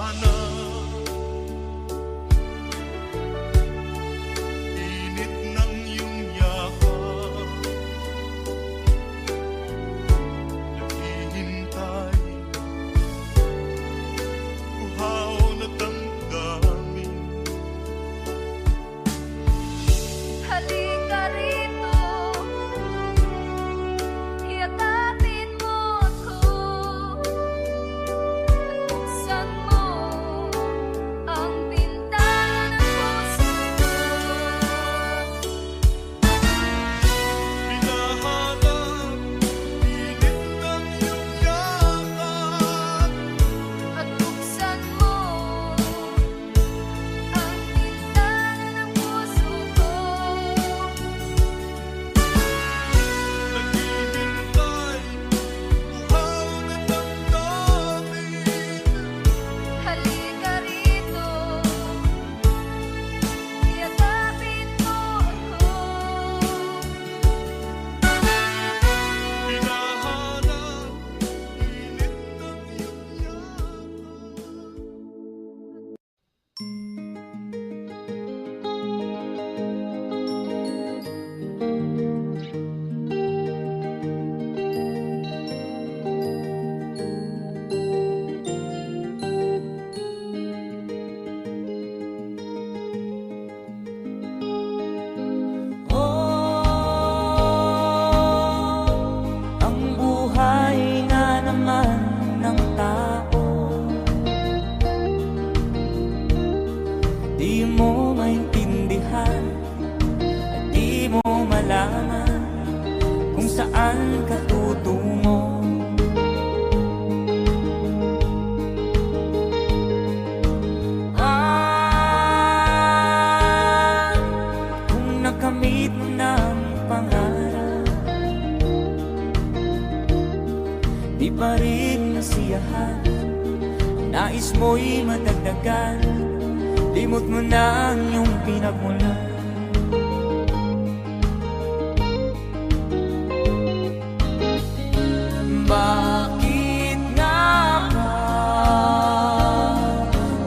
sana. Init ng iyong yakap, naghihintay, uhaw na damdamin. Halika rito, yakapin mo ako, at buksan mo ang bintana ng puso ko. Hinahanap, init ng iyong yakap, At buksan mo ang bintana ng puso ko. naghihintay, uhaw na damdamin. Halika rito, yakapin mo ako. Hinahanap, init ng iyong yakap. Ang buhay nga naman ng tao, di mo maintindihan at di mo malaman kung saan ka tutungo. Kung nakamit mo ng pangarap, di pa rin nasiyahan, nais mo'y madagdagan, limot mo na ang iyong pinagmulan. Bakit nga ba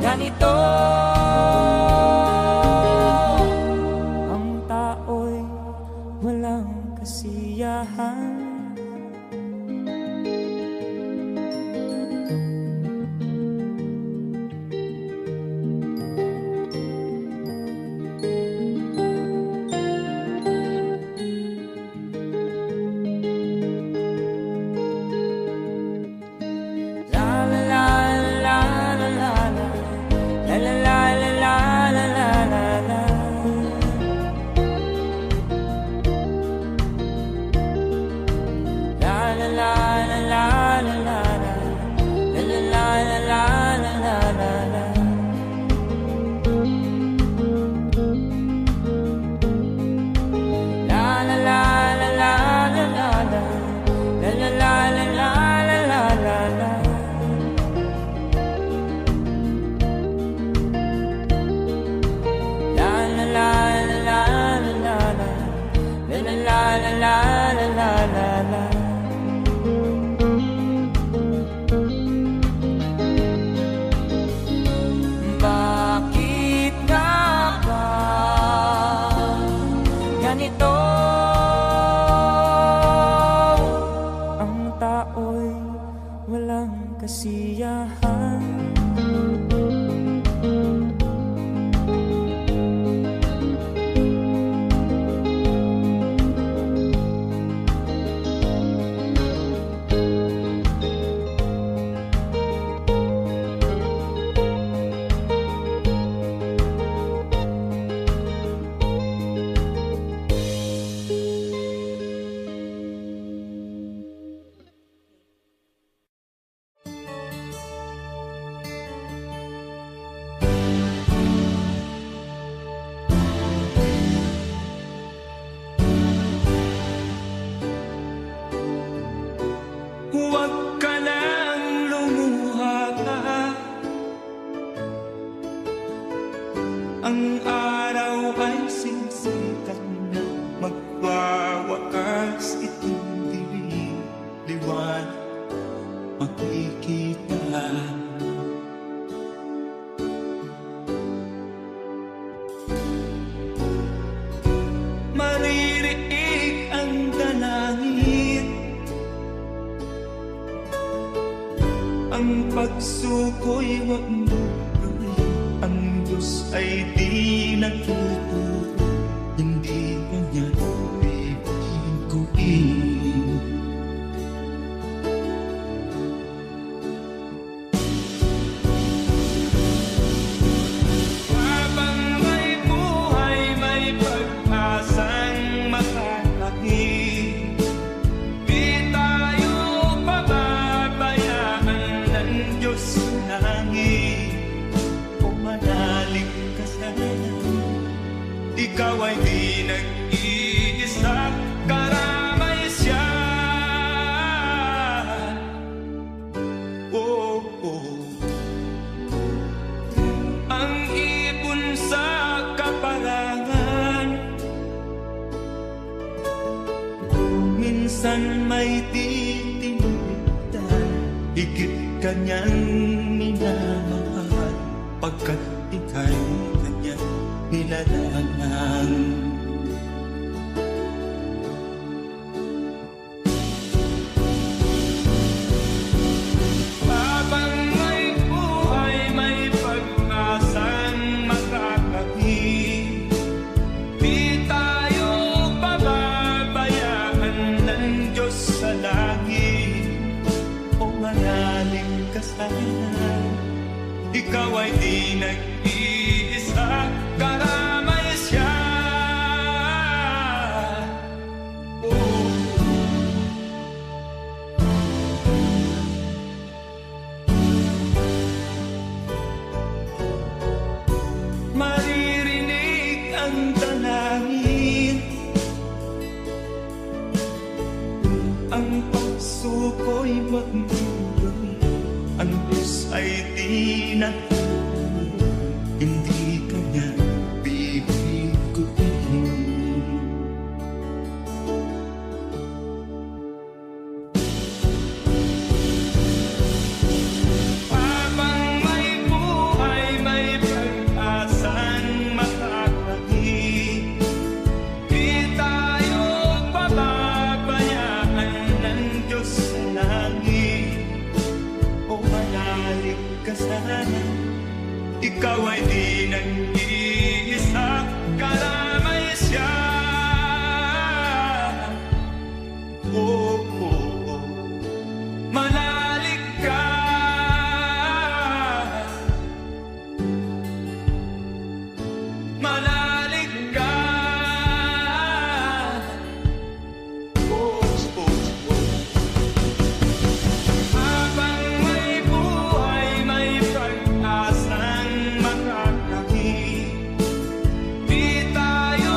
ganito? Ang tao'y walang kasiyahan. La la la la la la la, la la la la la la la la. La la la la la la la la, la la la la la la la la. La la la la la la la la, la la la la la la la la. La la la la la la la, la la la la la la la la. Bakit nga ba ganito? Ang tao'y walang kasiyahan. Huwag ka nang lumuha pa. Ang araw ay sisikat na, magwawakas itong liwanag makikita. pagsuko'y huwag mo gawin. Ang Diyos ay di nagtuturo, hindi kanya bibiguin. Habang may buhay, may pag-asang makakakit. Di tayo pababayaan ng Diyos sa langit. O manalig ka sana, ikaw ay di nag-iisa, karamay siya. Oh, oh. Ang ibon sa kaparangan, minsan may titinitan, higit kanyang minamahal, pagkat ika'y kanyang nilalangan. Habang may buhay, may pag-asang makakakit. Di tayo pababayaan ng Diyos sa langit. O manalig ka sana, ikaw ay di nag-iisa, karamay siya. Oh. Maririnig ang dalangin, ang pagsuko'y huwag mong gawin. Ang Diyos ay di nagtuturo, hindi kanya bibiguin. Habang may buhay, may pag-asang makakakit. Di tayo pababayaan ng Diyos sa langit. O manalig ka sana, ikaw ay di nag-iisa, karamay siya. Oh, oh, oh. Manalig ka, manalig ka. Oh, oh, oh. Habang may buhay, may pag-asang makakakit. Di tayo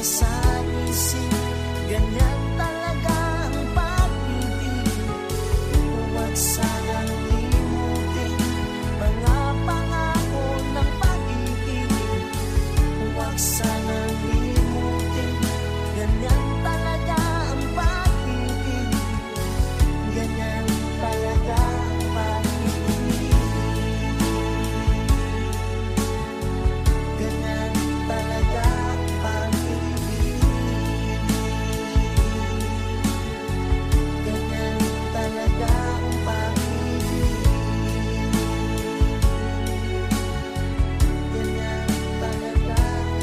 sa isip, ganyan talaga ang pag-ibig. Huwag sanang limutin mga pangako ng pag-ibig. Huwag sanang limutin, ganyan talaga ang pag-ibig. Ganyan talaga ang pag-ibig. Ganyan talaga ang pag-ibig. Ganyan talaga ang pag-ibig. Ganyan talaga ang pag-ibig.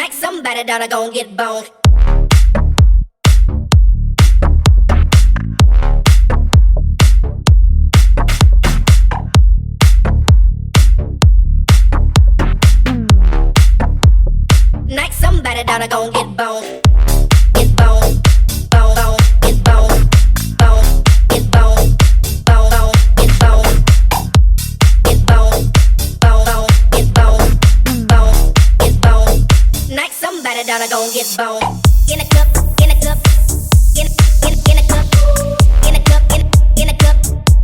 Like somebody that I gon' get boned. Like somebody that I gon' get boned. Get boned, bone, bone, get boned, bone, get boned, bone, bone, get boned, get boned, bone, bone, get boned, bone, get boned. Like somebody that I gon' get boned. In a cup, in a cup, in a cup, in a cup, in a cup, in a cup,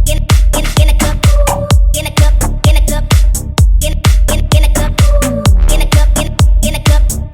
in a cup, in a cup, in a cup, in a cup, in a cup, in a cup.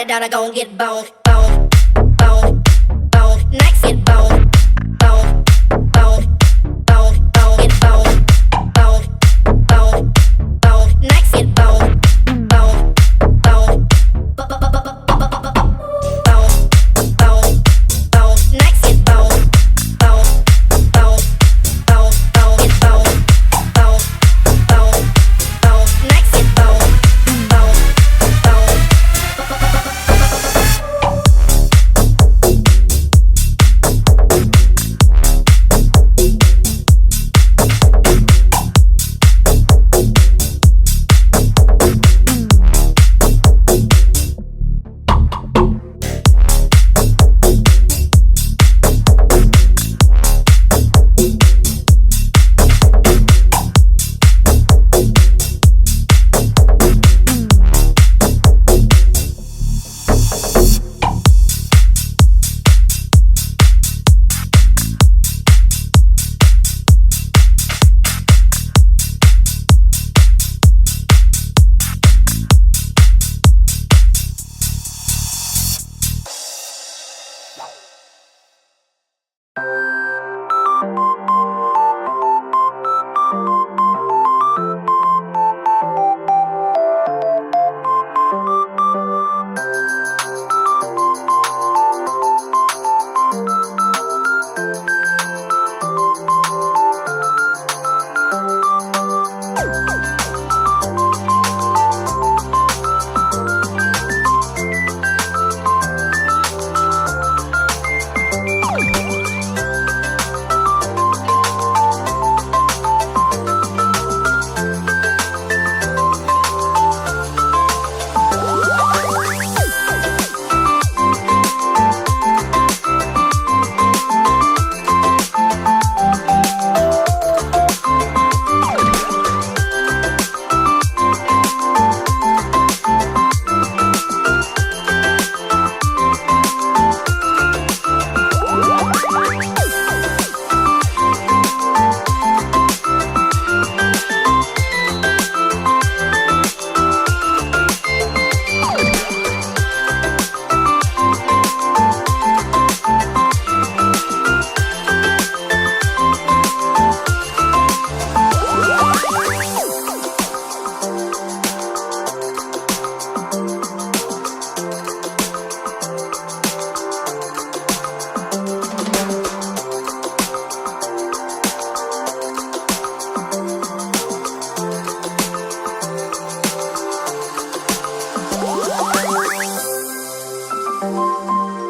Down, I gon' get boned, boned, boned. Thank